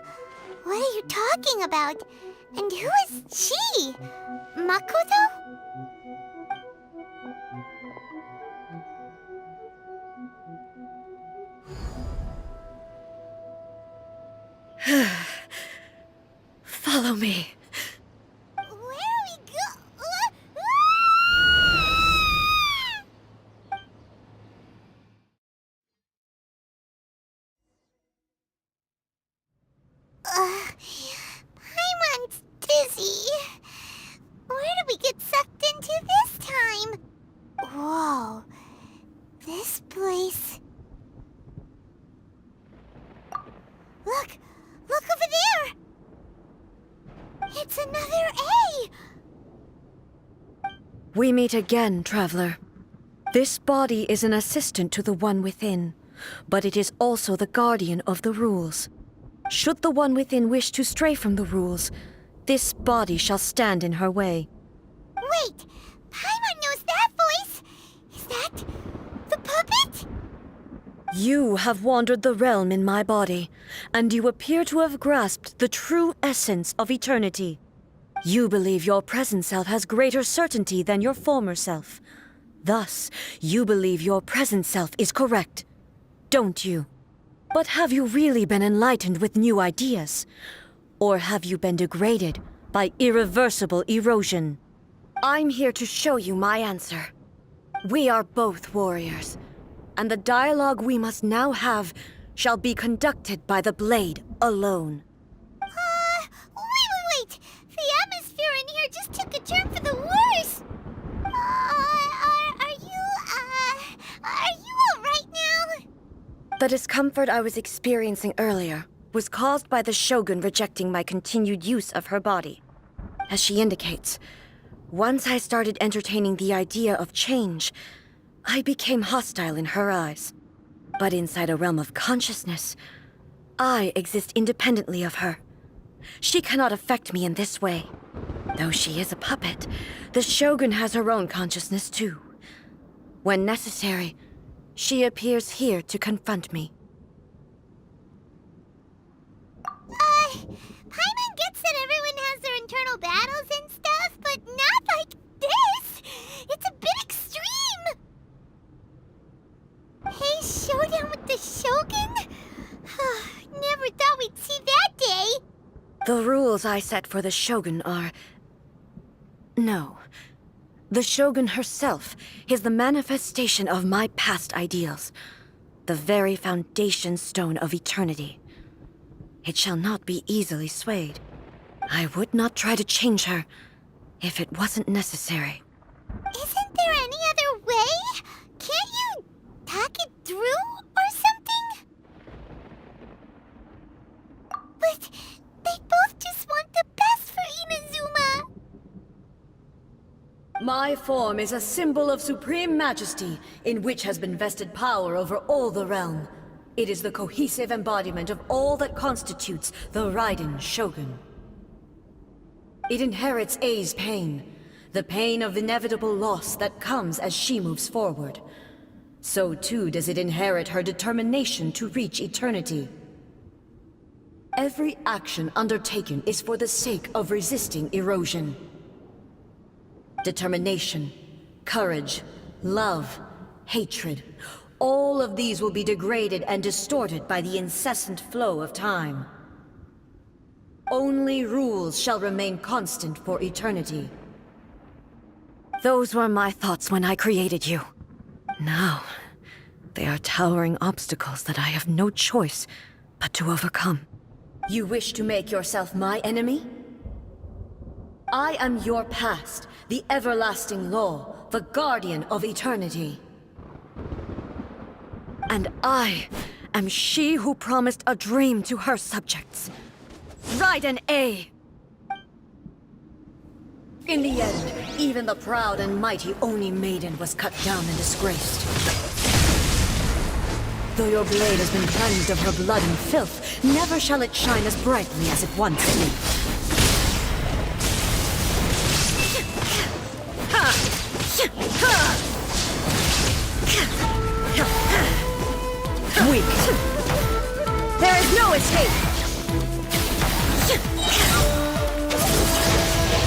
What are you talking about? And who is she? Makoto? Follow me. Where are we Paimon's dizzy. Where did we get sucked into this time? Whoa. This place... Look! Look over there! It's another A! We meet again, traveler. This body is an assistant to the One Within, but it is also the guardian of the rules. Should the One Within wish to stray from the rules, this body shall stand in her way. Wait! Paimon knows that voice! Is that... the puppet? You have wandered the realm in my body, and you appear to have grasped the true essence of eternity. You believe your present self has greater certainty than your former self. Thus, you believe your present self is correct, don't you? But have you really been enlightened with new ideas? Or have you been degraded by irreversible erosion? I'm here to show you my answer. We are both warriors, and the dialogue we must now have shall be conducted by the blade alone. Wait! The atmosphere in here just took a turn for the worse! Are you alright now? The discomfort I was experiencing earlier was caused by the Shogun rejecting my continued use of her body. As she indicates, once I started entertaining the idea of change, I became hostile in her eyes. But inside a realm of consciousness, I exist independently of her. She cannot affect me in this way. Though she is a puppet, the Shogun has her own consciousness too. When necessary, she appears here to confront me. Paimon gets that everyone has their internal battles and stuff, but not like this! It's a bit extreme! Hey, showdown with the Shogun? Never thought we'd see that day! The rules I set for the Shogun are... No. The Shogun herself is the manifestation of my past ideals. The very foundation stone of eternity. It shall not be easily swayed. I would not try to change her if it wasn't necessary. Isn't there any other way? Can't you talk it through or something? But they both just want the best for Inazuma. My form is a symbol of supreme majesty, in which has been vested power over all the realm. It is the cohesive embodiment of all that constitutes the Raiden Shogun. It inherits Ei's pain, the pain of inevitable loss that comes as she moves forward. So too does it inherit her determination to reach eternity. Every action undertaken is for the sake of resisting erosion. Determination, courage, love, hatred. All of these will be degraded and distorted by the incessant flow of time. Only rules shall remain constant for eternity. Those were my thoughts when I created you. Now, they are towering obstacles that I have no choice but to overcome. You wish to make yourself my enemy? I am your past, the everlasting law, the guardian of eternity. And I am she who promised a dream to her subjects. Raiden A. In the end, even the proud and mighty Oni Maiden was cut down and disgraced. Though your blade has been cleansed of her blood and filth, never shall it shine as brightly as it once did. Weak. There is no escape!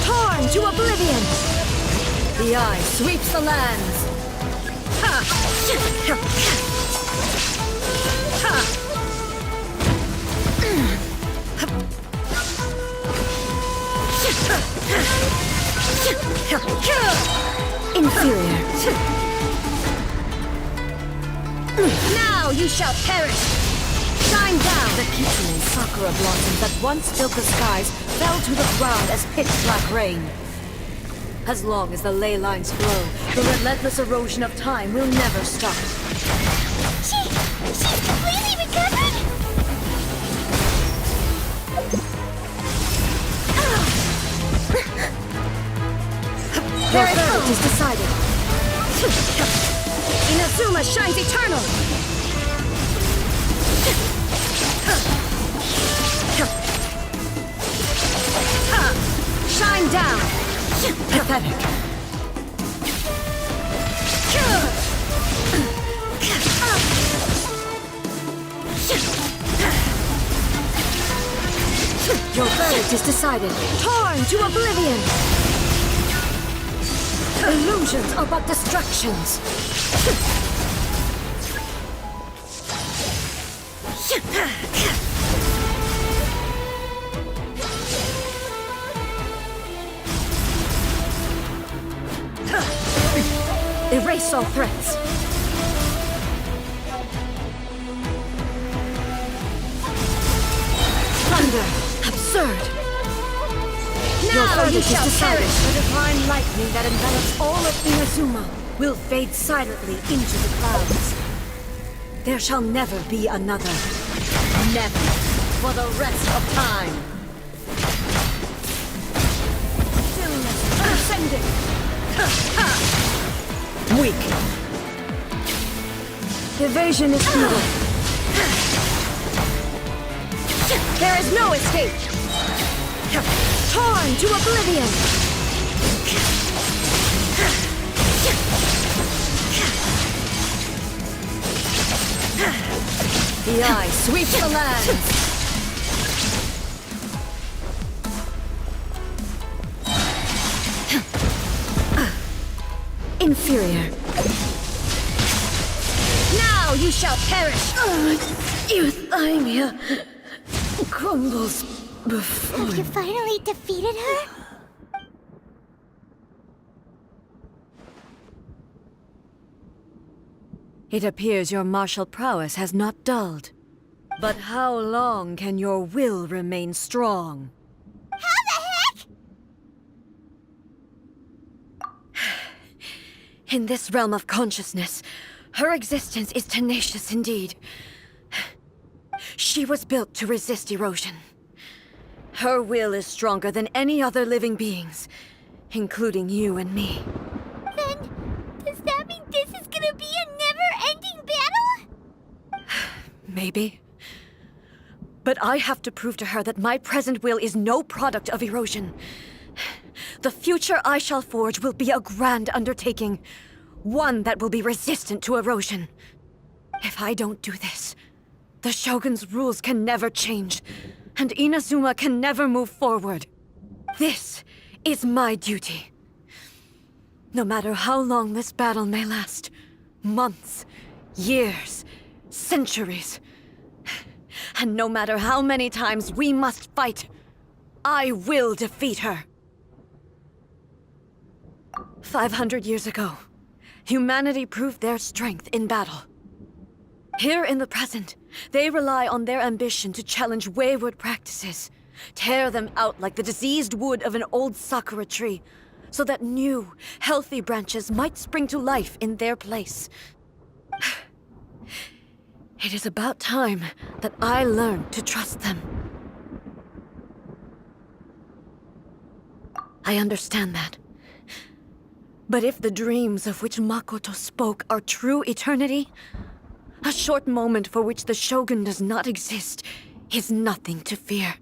Torn to oblivion! The eye sweeps the lands! Inferior. Now you shall perish! Shine down! The kitsune sakura blossoms that once filled the skies fell to the ground as pitch-black rain. As long as the ley lines flow, the relentless erosion of time will never stop. She's completely recovered? Your verdict is decided. Inazuma shines eternal! Shine down! Pathetic. Your verdict is decided. Torn to oblivion! Illusions are but distractions. Erase all threats. Thunder! Absurd! Now you shall perish! The divine lightning that envelops all of Inazuma will fade silently into the clouds. There shall never be another. Never. For the rest of time. Stillness transcending. Weak. Evasion is futile. There is no escape. Torn to oblivion. The eye sweeps the lands. Inferior. Now you shall perish! Euthymia crumbles before Have you finally defeated her? It appears your martial prowess has not dulled. But how long can your will remain strong? How the heck? In this realm of consciousness, her existence is tenacious indeed. She was built to resist erosion. Her will is stronger than any other living being's, including you and me. Then, does that mean this is gonna be a never-ending battle? Maybe. But I have to prove to her that my present will is no product of erosion. The future I shall forge will be a grand undertaking, one that will be resistant to erosion. If I don't do this, the Shogun's rules can never change, and Inazuma can never move forward. This is my duty. No matter how long this battle may last, months, years, centuries, and no matter how many times we must fight, I will defeat her. 500 years ago, humanity proved their strength in battle. Here in the present, they rely on their ambition to challenge wayward practices, tear them out like the diseased wood of an old sakura tree, so that new, healthy branches might spring to life in their place. It is about time that I learned to trust them. I understand that. But if the dreams of which Makoto spoke are true eternity, a short moment for which the Shogun does not exist is nothing to fear.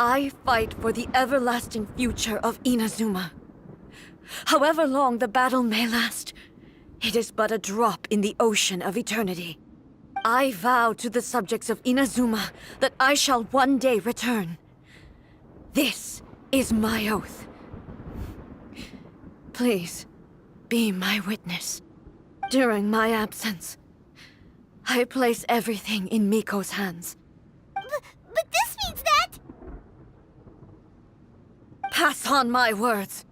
I fight for the everlasting future of Inazuma. However long the battle may last, it is but a drop in the ocean of eternity. I vow to the subjects of Inazuma that I shall one day return. This is my oath. Please, be my witness. During my absence, I place everything in Miko's hands. But this means that... Pass on my words.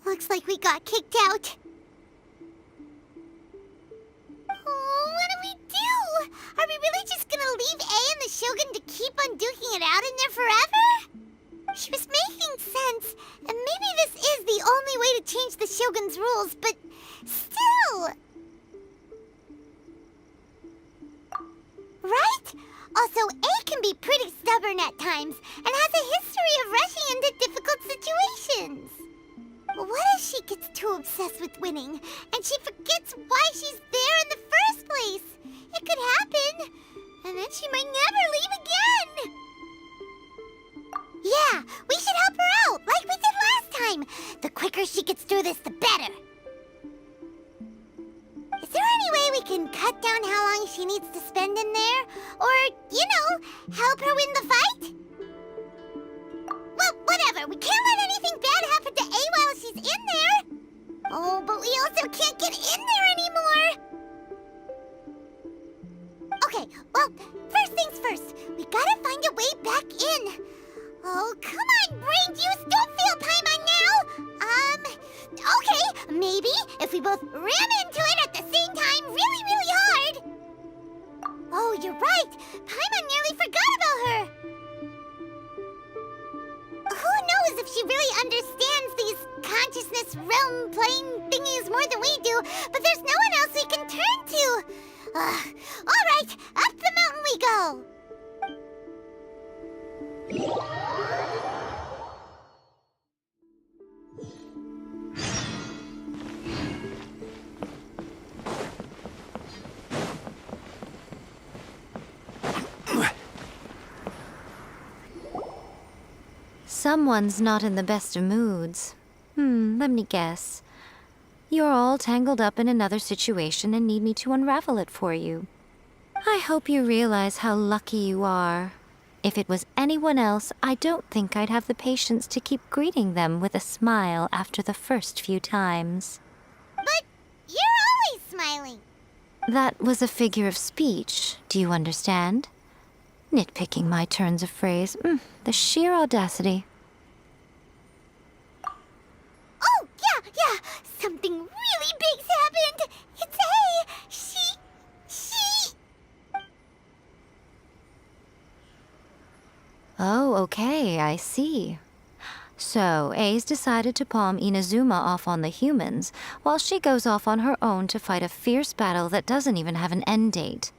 Looks like we got kicked out. Oh, what do we do? Are we really just gonna leave A and the Shogun to keep on duking it out in there forever? She was making sense, and maybe this is the only way to change the Shogun's rules, but still... Right? Also, A can be pretty stubborn at times, and has a history of rushing into difficult situations. What if she gets too obsessed with winning, and she forgets why she's there in the first place? It could happen, and then she might never leave again. Yeah, we should help her out, like we did last time. The quicker she gets through this, the better. Is there any way we can cut down how long she needs to spend in there? Or, you know, help her win the fight? Well, whatever. We can't let anything bad happen to A while she's in there. Oh, but we also can't get in there anymore. Okay, well, first things first. We gotta find a way back in. Oh, come on, brain juice. Don't feel Paimon now. Okay, maybe if we both ram into it at the same time really, really hard. Oh, you're right. Paimon nearly forgot about her. Who knows if she really understands these consciousness realm plane thingies more than we do, but there's no one else we can turn to. All right, up the mountain we go. Someone's not in the best of moods. Let me guess. You're all tangled up in another situation and need me to unravel it for you. I hope you realize how lucky you are. If it was anyone else, I don't think I'd have the patience to keep greeting them with a smile after the first few times. But you're always smiling. That was a figure of speech, do you understand? Nitpicking my turns of phrase. The sheer audacity. Oh, yeah. Something really big's happened. It's A. She... Oh, okay, I see. So, A's decided to palm Inazuma off on the humans, while she goes off on her own to fight a fierce battle that doesn't even have an end date.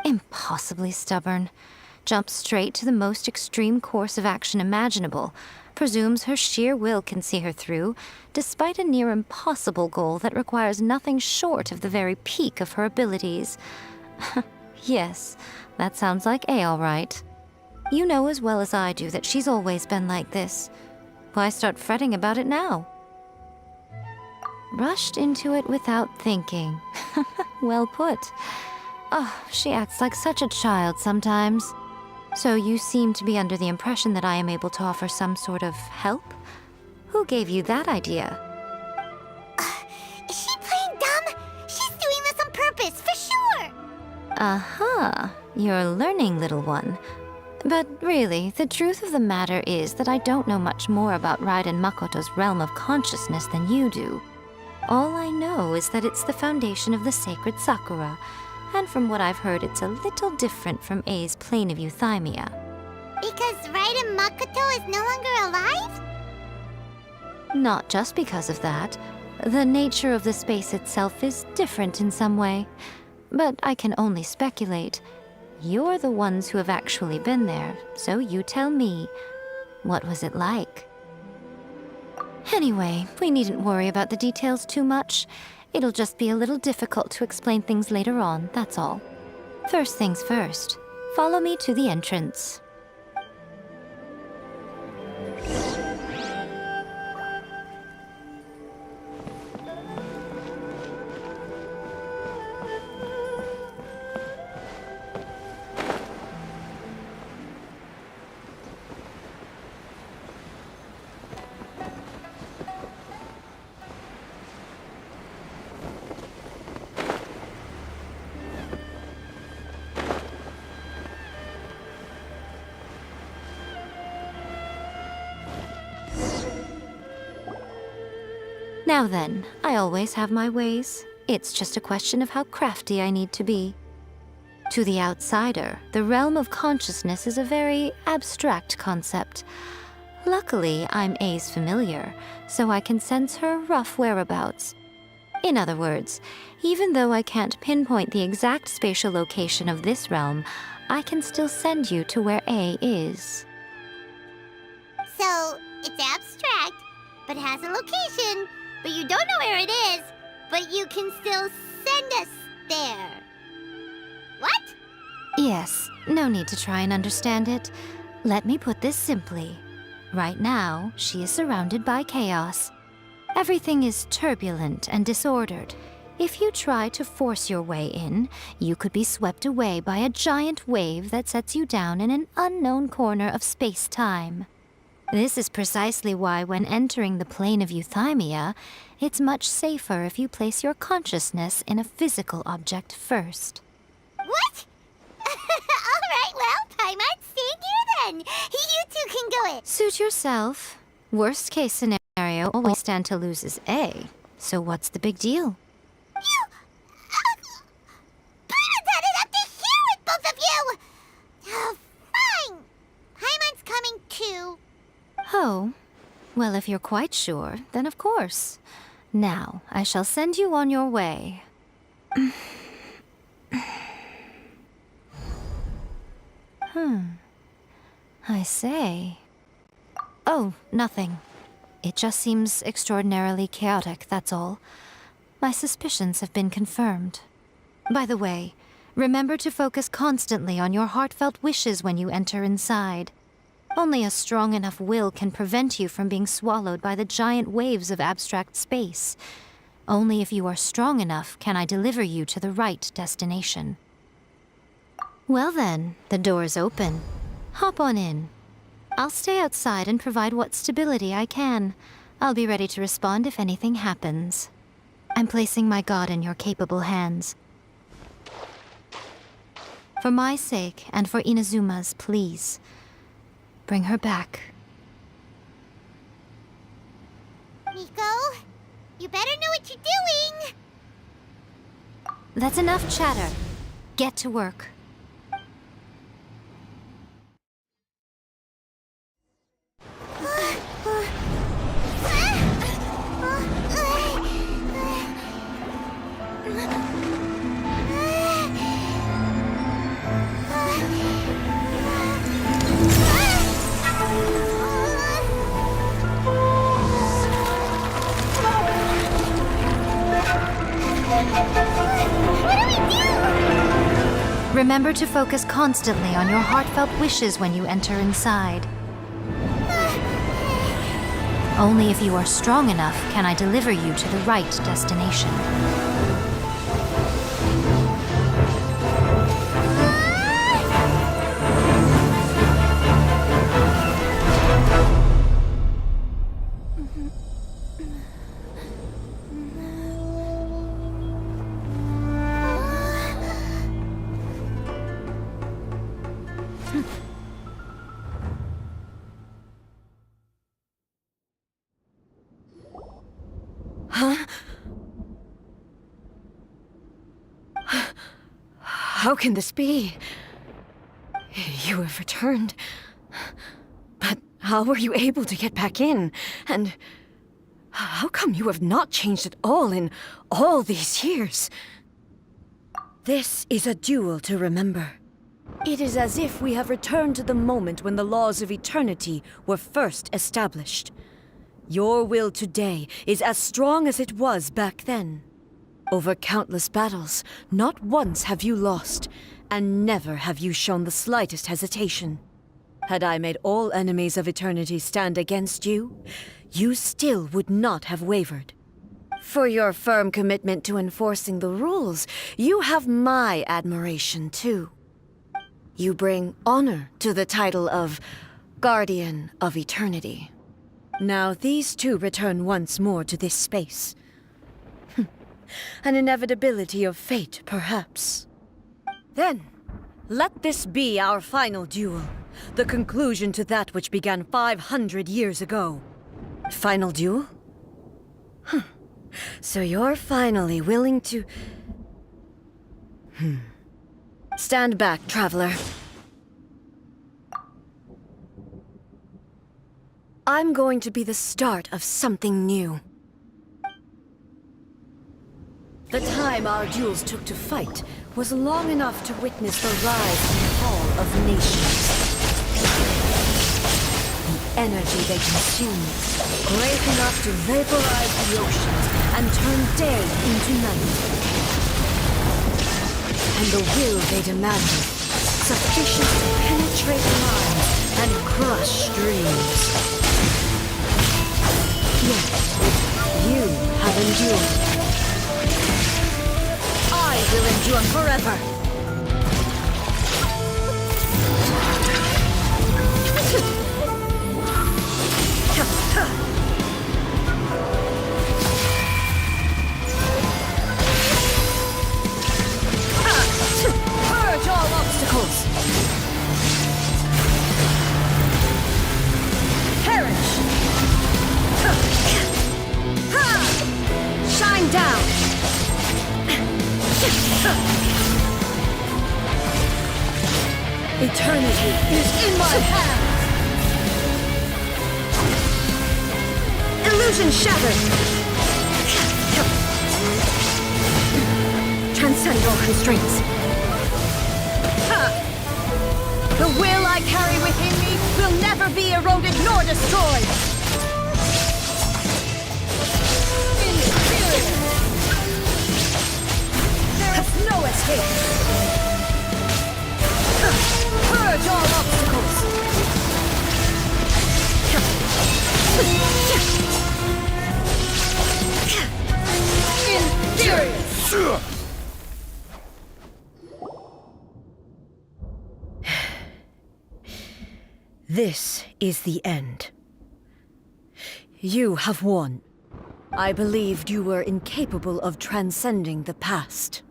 Impossibly stubborn. Jumps straight to the most extreme course of action imaginable, presumes her sheer will can see her through, despite a near impossible goal that requires nothing short of the very peak of her abilities. Yes, that sounds like A all right. You know as well as I do that she's always been like this. Why start fretting about it now? Rushed into it without thinking. Well put. Oh, she acts like such a child sometimes. So you seem to be under the impression that I am able to offer some sort of help? Who gave you that idea? Is she playing dumb? She's doing this on purpose, for sure! Aha, you're learning, little one. But really, the truth of the matter is that I don't know much more about Raiden Makoto's realm of consciousness than you do. All I know is that it's the foundation of the sacred Sakura, and from what I've heard, it's a little different from A's plane of euthymia. Because Raiden Makoto is no longer alive? Not just because of that. The nature of the space itself is different in some way. But I can only speculate. You're the ones who have actually been there, so you tell me. What was it like? Anyway, we needn't worry about the details too much. It'll just be a little difficult to explain things later on, that's all. First things first, follow me to the entrance. Now then, I always have my ways. It's just a question of how crafty I need to be. To the outsider, the realm of consciousness is a very abstract concept. Luckily, I'm A's familiar, so I can sense her rough whereabouts. In other words, even though I can't pinpoint the exact spatial location of this realm, I can still send you to where A is. So, it's abstract, but has a location. But you don't know where it is, but you can still send us there. What? Yes, no need to try and understand it. Let me put this simply. Right now, she is surrounded by chaos. Everything is turbulent and disordered. If you try to force your way in, you could be swept away by a giant wave that sets you down in an unknown corner of space-time. This is precisely why when entering the plane of euthymia, it's much safer if you place your consciousness in a physical object first. What? Alright, well, Paimon, stay here then. You two can go it. Suit yourself. Worst case scenario, always stand to lose is A. So what's the big deal? You... Paimon's had it up to here with both of you! Oh, fine. Paimon's coming too. Oh, well, if you're quite sure, then of course. Now, I shall send you on your way. I say. Oh, nothing. It just seems extraordinarily chaotic, that's all. My suspicions have been confirmed. By the way, remember to focus constantly on your heartfelt wishes when you enter inside. Only a strong enough will can prevent you from being swallowed by the giant waves of abstract space. Only if you are strong enough can I deliver you to the right destination. Well then, the door's open. Hop on in. I'll stay outside and provide what stability I can. I'll be ready to respond if anything happens. I'm placing my god in your capable hands. For my sake and for Inazuma's, please. Bring her back. Miko, you better know what you're doing! That's enough chatter. Get to work. Remember to focus constantly on your heartfelt wishes when you enter inside. Only if you are strong enough can I deliver you to the right destination. How can this be? You have returned. But how were you able to get back in? And how come you have not changed at all in all these years? This is a duel to remember. It is as if we have returned to the moment when the laws of eternity were first established. Your will today is as strong as it was back then. Over countless battles, not once have you lost, and never have you shown the slightest hesitation. Had I made all enemies of eternity stand against you, you still would not have wavered. For your firm commitment to enforcing the rules, you have my admiration too. You bring honor to the title of Guardian of Eternity. Now these two return once more to this space. An inevitability of fate, perhaps. Then, let this be our final duel. The conclusion to that which began 500 years ago. Final duel? So you're finally willing to... Stand back, traveler. I'm going to be the start of something new. The time our duels took to fight was long enough to witness the rise and fall of nations. The energy they consumed, great enough to vaporize the oceans and turn day into night. And the will they demanded, sufficient to penetrate minds and crush dreams. Yet, you have endured. I will endure forever. Purge all obstacles. Perish. Shine down. Eternity is in my hands! Illusion shattered! Transcend all constraints. The will I carry within me will never be eroded nor destroyed! Inferior! There is no escape! Purge all obstacles! Infurious! This is the end. You have won. I believed you were incapable of transcending the past.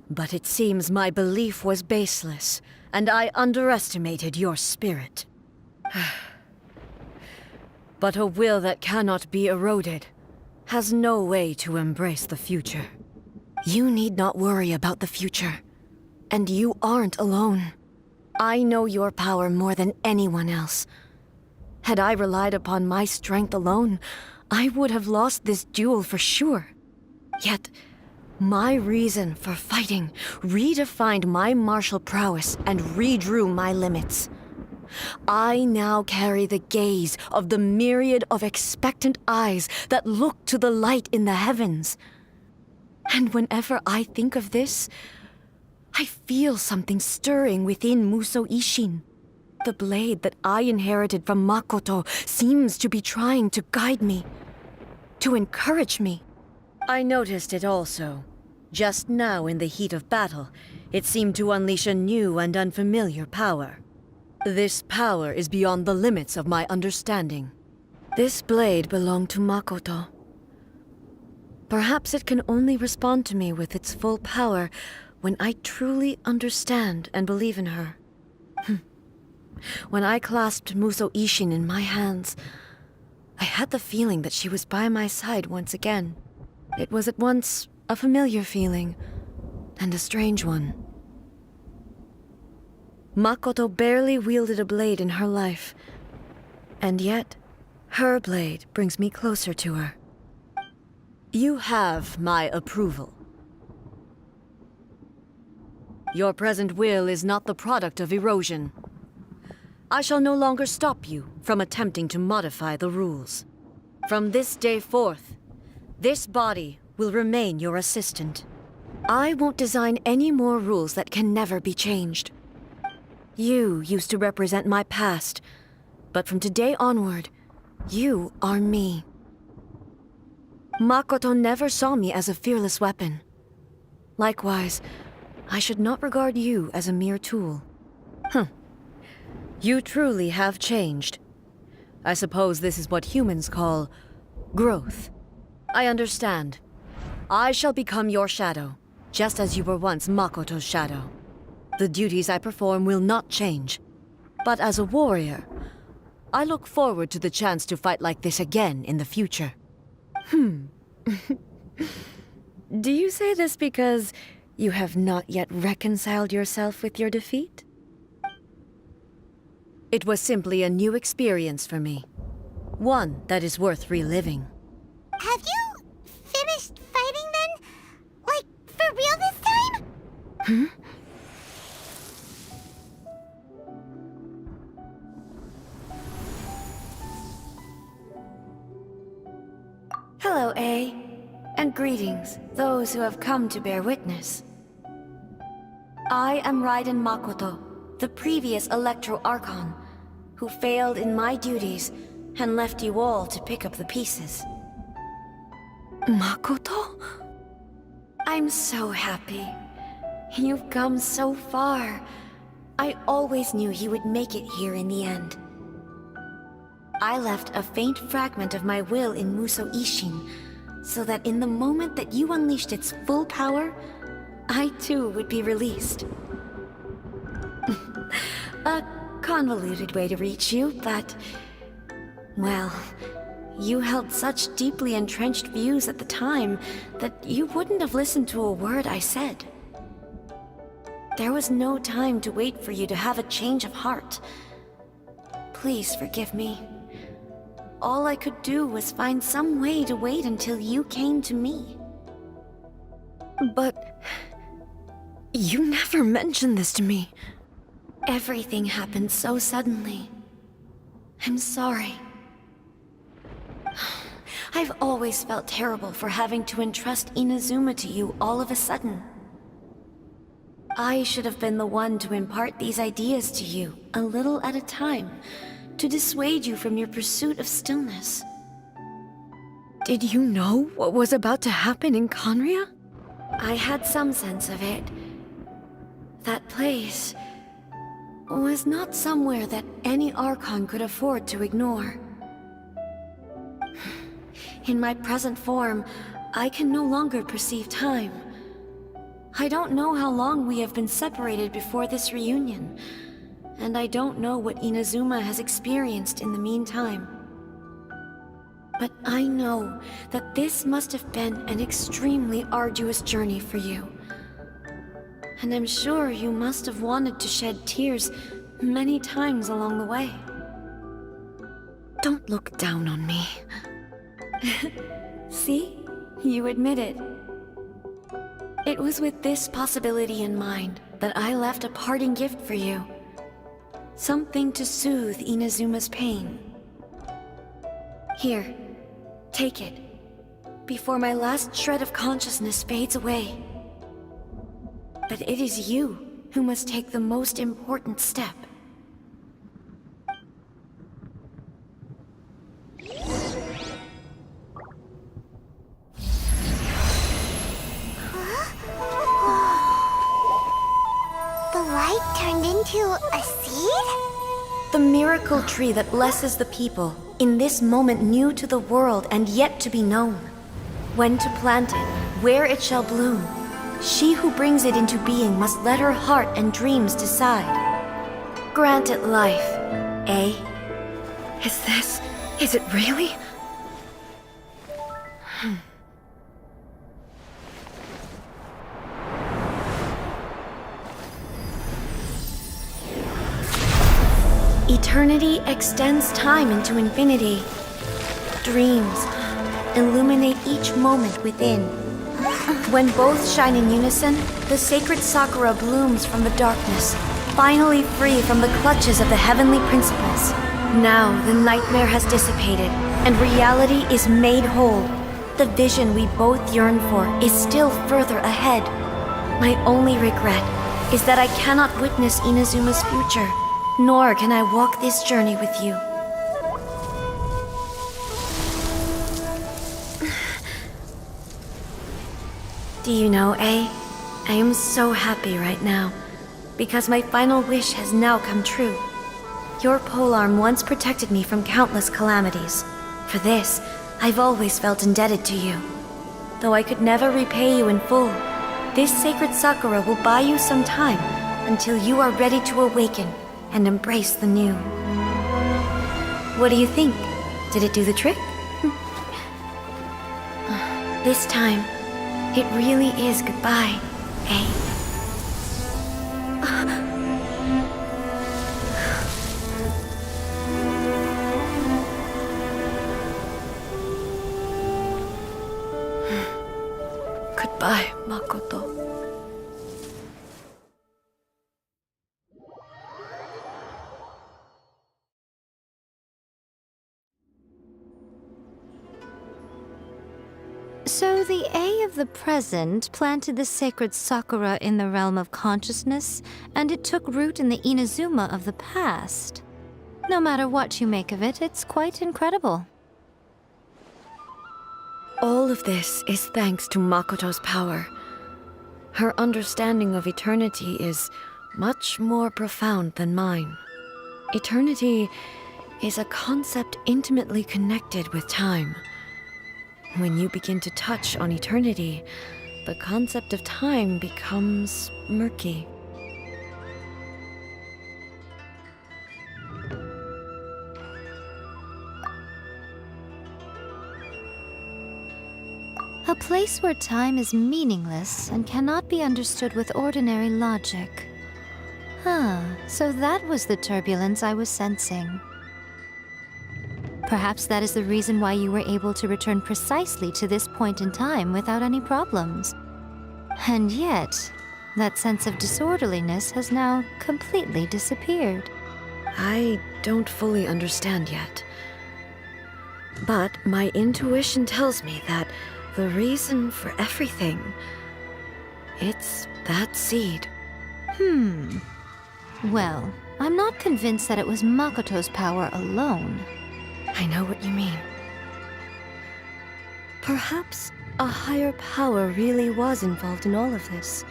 But it seems my belief was baseless, and I underestimated your spirit. But a will that cannot be eroded has no way to embrace the future. You need not worry about the future, and you aren't alone. I know your power more than anyone else. Had I relied upon my strength alone, I would have lost this duel for sure. Yet, my reason for fighting redefined my martial prowess and redrew my limits. I now carry the gaze of the myriad of expectant eyes that look to the light in the heavens. And whenever I think of this, I feel something stirring within Muso Ishin. The blade that I inherited from Makoto seems to be trying to guide me, to encourage me. I noticed it also. Just now in the heat of battle, it seemed to unleash a new and unfamiliar power. This power is beyond the limits of my understanding. This blade belonged to Makoto. Perhaps it can only respond to me with its full power when I truly understand and believe in her. When I clasped Muso Ishin in my hands, I had the feeling that she was by my side once again. It was at once a familiar feeling and a strange one. Makoto barely wielded a blade in her life, and yet her blade brings me closer to her. You have my approval. Your present will is not the product of erosion. I shall no longer stop you from attempting to modify the rules. From this day forth, this body will remain your assistant. I won't design any more rules that can never be changed. You used to represent my past, but from today onward, you are me. Makoto never saw me as a fearless weapon. Likewise, I should not regard you as a mere tool. You truly have changed. I suppose this is what humans call growth. I understand. I shall become your shadow, just as you were once Makoto's shadow. The duties I perform will not change. But as a warrior, I look forward to the chance to fight like this again in the future. Do you say this because you have not yet reconciled yourself with your defeat? It was simply a new experience for me. One that is worth reliving. Have you finished fighting then? Like, for real this time? Hello, A. And greetings, those who have come to bear witness. I am Raiden Makoto, the previous Electro Archon, who failed in my duties and left you all to pick up the pieces. Makoto? I'm so happy. You've come so far. I always knew you would make it here in the end. I left a faint fragment of my will in Muso Ishin, so that in the moment that you unleashed its full power, I too would be released. A convoluted way to reach you, but... well, you held such deeply entrenched views at the time that you wouldn't have listened to a word I said. There was no time to wait for you to have a change of heart. Please forgive me. All I could do was find some way to wait until you came to me. But... you never mentioned this to me. Everything happened so suddenly. I'm sorry. I've always felt terrible for having to entrust Inazuma to you all of a sudden. I should have been the one to impart these ideas to you, a little at a time, to dissuade you from your pursuit of stillness. Did you know what was about to happen in Conria? I had some sense of it. That place was not somewhere that any Archon could afford to ignore. In my present form, I can no longer perceive time. I don't know how long we have been separated before this reunion, and I don't know what Inazuma has experienced in the meantime. But I know that this must have been an extremely arduous journey for you. And I'm sure you must have wanted to shed tears many times along the way. Don't look down on me. See? You admit it. It was with this possibility in mind that I left a parting gift for you. Something to soothe Inazuma's pain. Here, take it, before my last shred of consciousness fades away. But it is you who must take the most important step. The light turned into a seed? The miracle tree that blesses the people, in this moment new to the world and yet to be known. When to plant it, where it shall bloom. She who brings it into being must let her heart and dreams decide. Grant it life, eh? Is it really? Eternity extends time into infinity. Dreams illuminate each moment within. When both shine in unison, the sacred Sakura blooms from the darkness, finally free from the clutches of the heavenly principles. Now the nightmare has dissipated, and reality is made whole. The vision we both yearn for is still further ahead. My only regret is that I cannot witness Inazuma's future, nor can I walk this journey with you. Do you know, A? I am so happy right now, because my final wish has now come true. Your polearm once protected me from countless calamities. For this, I've always felt indebted to you. Though I could never repay you in full, this sacred Sakura will buy you some time until you are ready to awaken and embrace the new. What do you think? Did it do the trick? This time, it really is goodbye, eh? Goodbye, Makoto. So the A of the present planted the sacred Sakura in the realm of consciousness, and it took root in the Inazuma of the past. No matter what you make of it, it's quite incredible. All of this is thanks to Makoto's power. Her understanding of eternity is much more profound than mine. Eternity is a concept intimately connected with time. When you begin to touch on eternity, the concept of time becomes murky. A place where time is meaningless and cannot be understood with ordinary logic. So that was the turbulence I was sensing. Perhaps that is the reason why you were able to return precisely to this point in time without any problems. And yet, that sense of disorderliness has now completely disappeared. I don't fully understand yet. But my intuition tells me that the reason for everything, it's that seed. Well, I'm not convinced that it was Makoto's power alone. I know what you mean. Perhaps a higher power really was involved in all of this.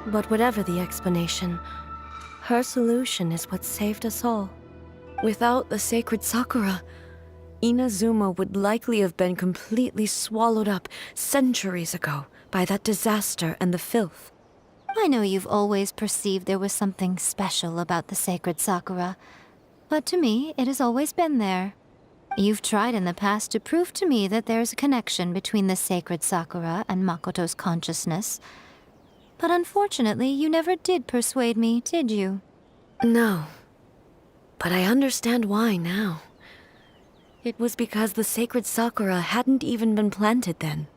But whatever the explanation, her solution is what saved us all. Without the sacred Sakura, Inazuma would likely have been completely swallowed up centuries ago by that disaster and the filth. I know you've always perceived there was something special about the sacred Sakura, but to me, it has always been there. You've tried in the past to prove to me that there's a connection between the sacred Sakura and Makoto's consciousness, but unfortunately, you never did persuade me, did you? No, but I understand why now. It was because the sacred Sakura hadn't even been planted then.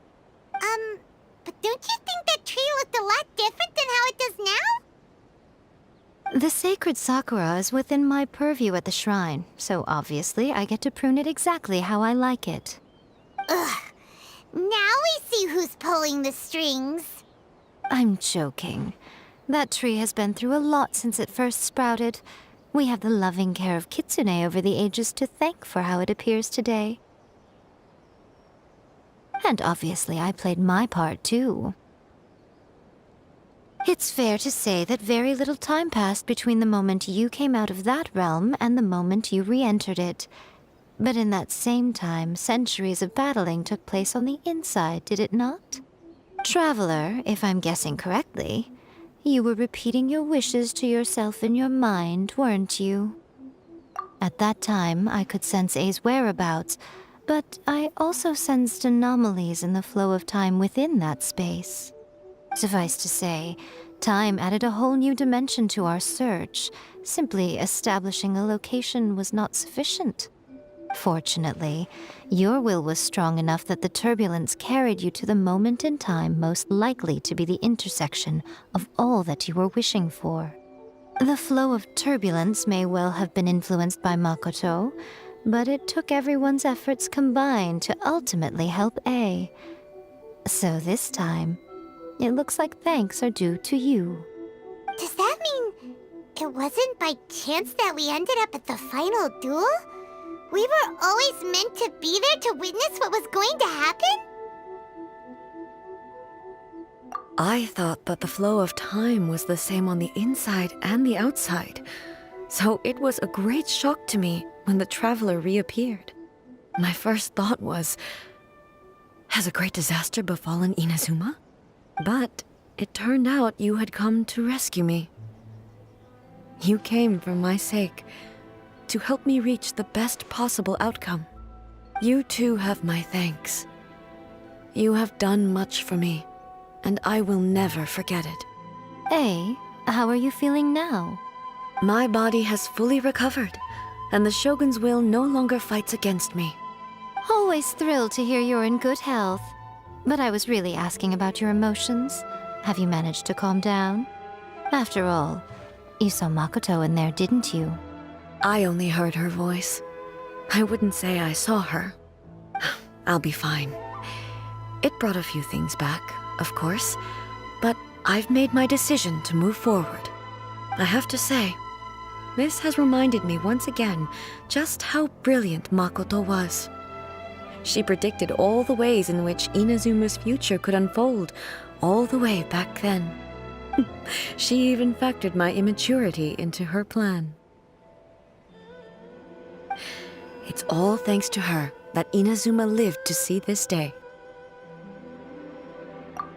But don't you think that tree looked a lot different than how it does now? The sacred Sakura is within my purview at the shrine, so obviously I get to prune it exactly how I like it. Ugh. Now we see who's pulling the strings. I'm joking. That tree has been through a lot since it first sprouted. We have the loving care of Kitsune over the ages to thank for how it appears today. And obviously I played my part too. It's fair to say that very little time passed between the moment you came out of that realm and the moment you re-entered it. But in that same time, centuries of battling took place on the inside, did it not? Traveler, if I'm guessing correctly, you were repeating your wishes to yourself in your mind, weren't you? At that time, I could sense A's whereabouts, but I also sensed anomalies in the flow of time within that space. Suffice to say, time added a whole new dimension to our search. Simply establishing a location was not sufficient. Fortunately, your will was strong enough that the turbulence carried you to the moment in time most likely to be the intersection of all that you were wishing for. The flow of turbulence may well have been influenced by Makoto, but it took everyone's efforts combined to ultimately help A. So this time, it looks like thanks are due to you. Does that mean it wasn't by chance that we ended up at the final duel? We were always meant to be there to witness what was going to happen? I thought that the flow of time was the same on the inside and the outside, so it was a great shock to me when the traveler reappeared. My first thought was, has a great disaster befallen Inazuma? But it turned out you had come to rescue me. You came for my sake, to help me reach the best possible outcome. You too have my thanks. You have done much for me, and I will never forget it. A, how are you feeling now? My body has fully recovered, and the Shogun's will no longer fights against me. Always thrilled to hear you're in good health. But I was really asking about your emotions. Have you managed to calm down? After all, you saw Makoto in there, didn't you? I only heard her voice. I wouldn't say I saw her. I'll be fine. It brought a few things back, of course, but I've made my decision to move forward. I have to say, this has reminded me once again just how brilliant Makoto was. She predicted all the ways in which Inazuma's future could unfold, all the way back then. She even factored my immaturity into her plan. It's all thanks to her that Inazuma lived to see this day.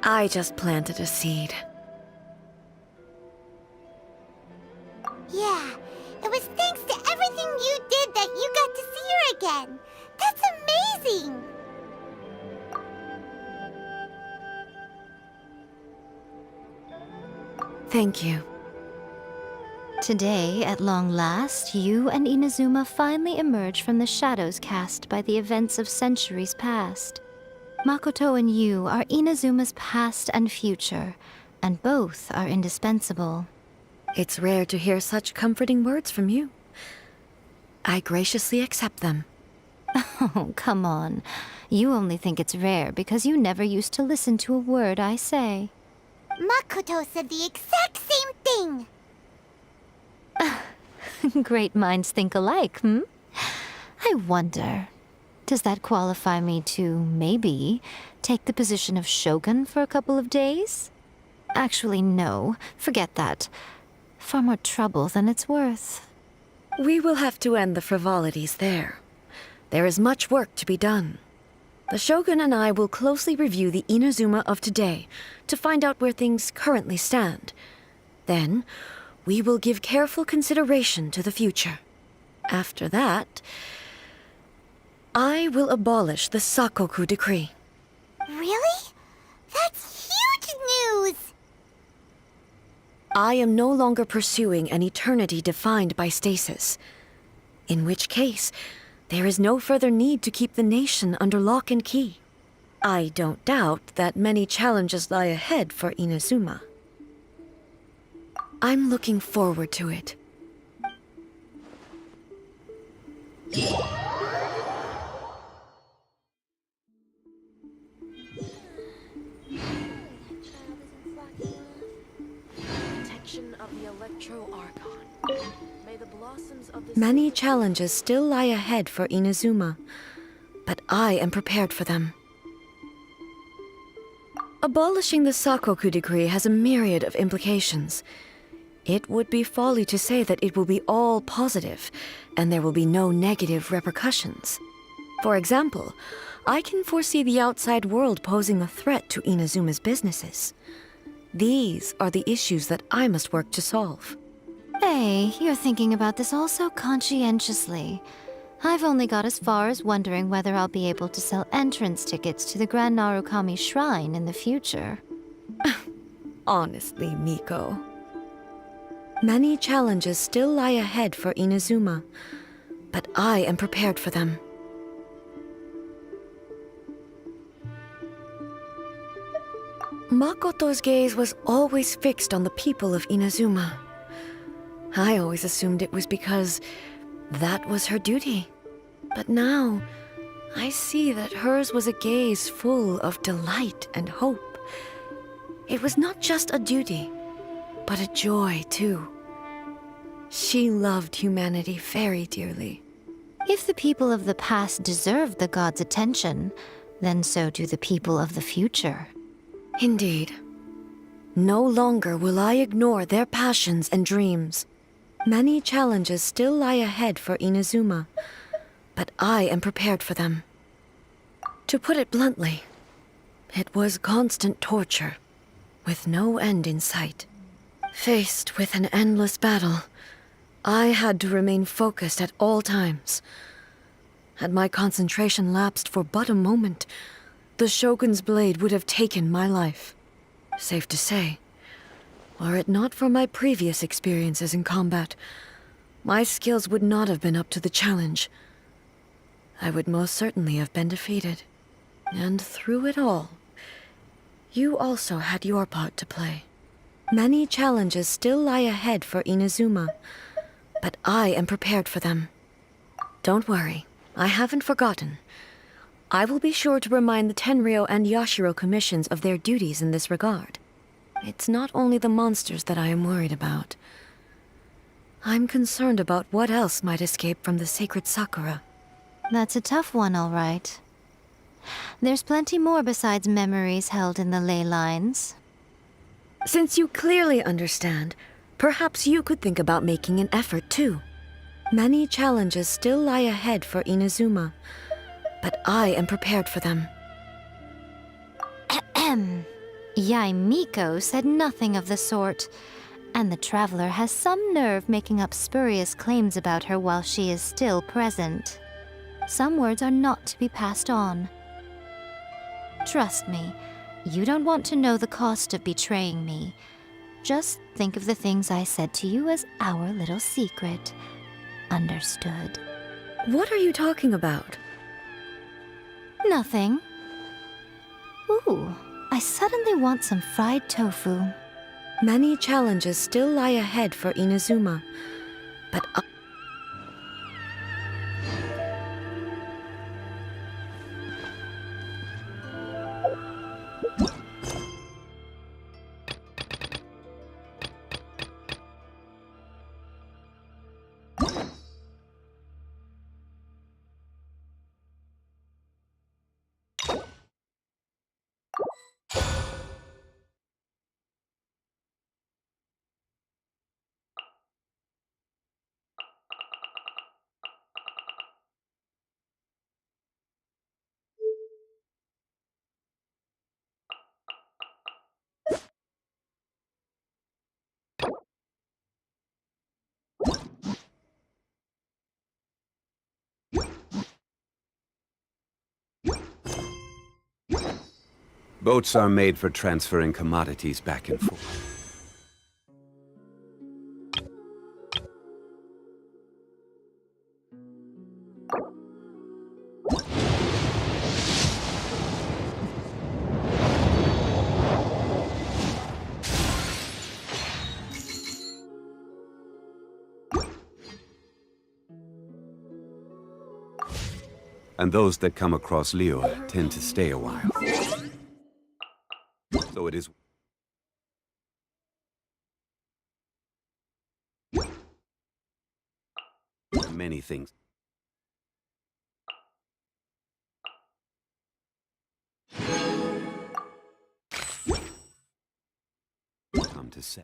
I just planted a seed. Yeah, it was thanks to everything you did that you got to see her again. That's amazing! Thank you. Today, at long last, you and Inazuma finally emerge from the shadows cast by the events of centuries past. Makoto and you are Inazuma's past and future, and both are indispensable. It's rare to hear such comforting words from you. I graciously accept them. Oh, come on. You only think it's rare because you never used to listen to a word I say. Makoto said the exact same thing! Great minds think alike, hmm? I wonder, does that qualify me to, maybe, take the position of Shogun for a couple of days? Actually, no. Forget that. Far more trouble than it's worth. We will have to end the frivolities there. There is much work to be done. The Shogun and I will closely review the Inazuma of today to find out where things currently stand. Then, we will give careful consideration to the future. After that, I will abolish the Sakoku decree. Really? That's huge news! I am no longer pursuing an eternity defined by stasis. In which case, there is no further need to keep the nation under lock and key. I don't doubt that many challenges lie ahead for Inazuma. I'm looking forward to it. Many challenges still lie ahead for Inazuma, but I am prepared for them. Abolishing the Sakoku decree has a myriad of implications. It would be folly to say that it will be all positive, and there will be no negative repercussions. For example, I can foresee the outside world posing a threat to Inazuma's businesses. These are the issues that I must work to solve. Hey, you're thinking about this all so conscientiously. I've only got as far as wondering whether I'll be able to sell entrance tickets to the Grand Narukami Shrine in the future. Honestly, Miko. Many challenges still lie ahead for Inazuma, but I am prepared for them. Makoto's gaze was always fixed on the people of Inazuma. I always assumed it was because that was her duty. But now, I see that hers was a gaze full of delight and hope. It was not just a duty, but a joy, too. She loved humanity very dearly. If the people of the past deserve the god's attention, then so do the people of the future. Indeed. No longer will I ignore their passions and dreams. Many challenges still lie ahead for Inazuma, but I am prepared for them. To put it bluntly, it was constant torture, with no end in sight. Faced with an endless battle, I had to remain focused at all times. Had my concentration lapsed for but a moment, the Shogun's blade would have taken my life. Safe to say, were it not for my previous experiences in combat, my skills would not have been up to the challenge. I would most certainly have been defeated. And through it all, you also had your part to play. Many challenges still lie ahead for Inazuma, but I am prepared for them. Don't worry, I haven't forgotten. I will be sure to remind the Tenryo and Yashiro commissions of their duties in this regard. It's not only the monsters that I am worried about. I'm concerned about what else might escape from the sacred Sakura. That's a tough one, all right. There's plenty more besides memories held in the ley lines. Since you clearly understand, perhaps you could think about making an effort too. Many challenges still lie ahead for Inazuma, but I am prepared for them. Yai Miko said nothing of the sort, and the traveler has some nerve making up spurious claims about her while she is still present. Some words are not to be passed on. Trust me, you don't want to know the cost of betraying me. Just think of the things I said to you as our little secret. Understood? What are you talking about? Nothing. Ooh, I suddenly want some fried tofu. Many challenges still lie ahead for Inazuma, but Boats are made for transferring commodities back and forth. And those that come across Lior tend to stay a while. So it is many things. Come to say.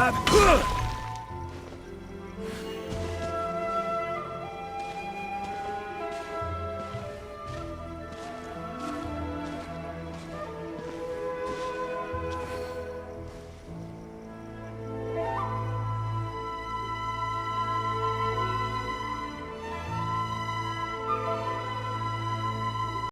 alive.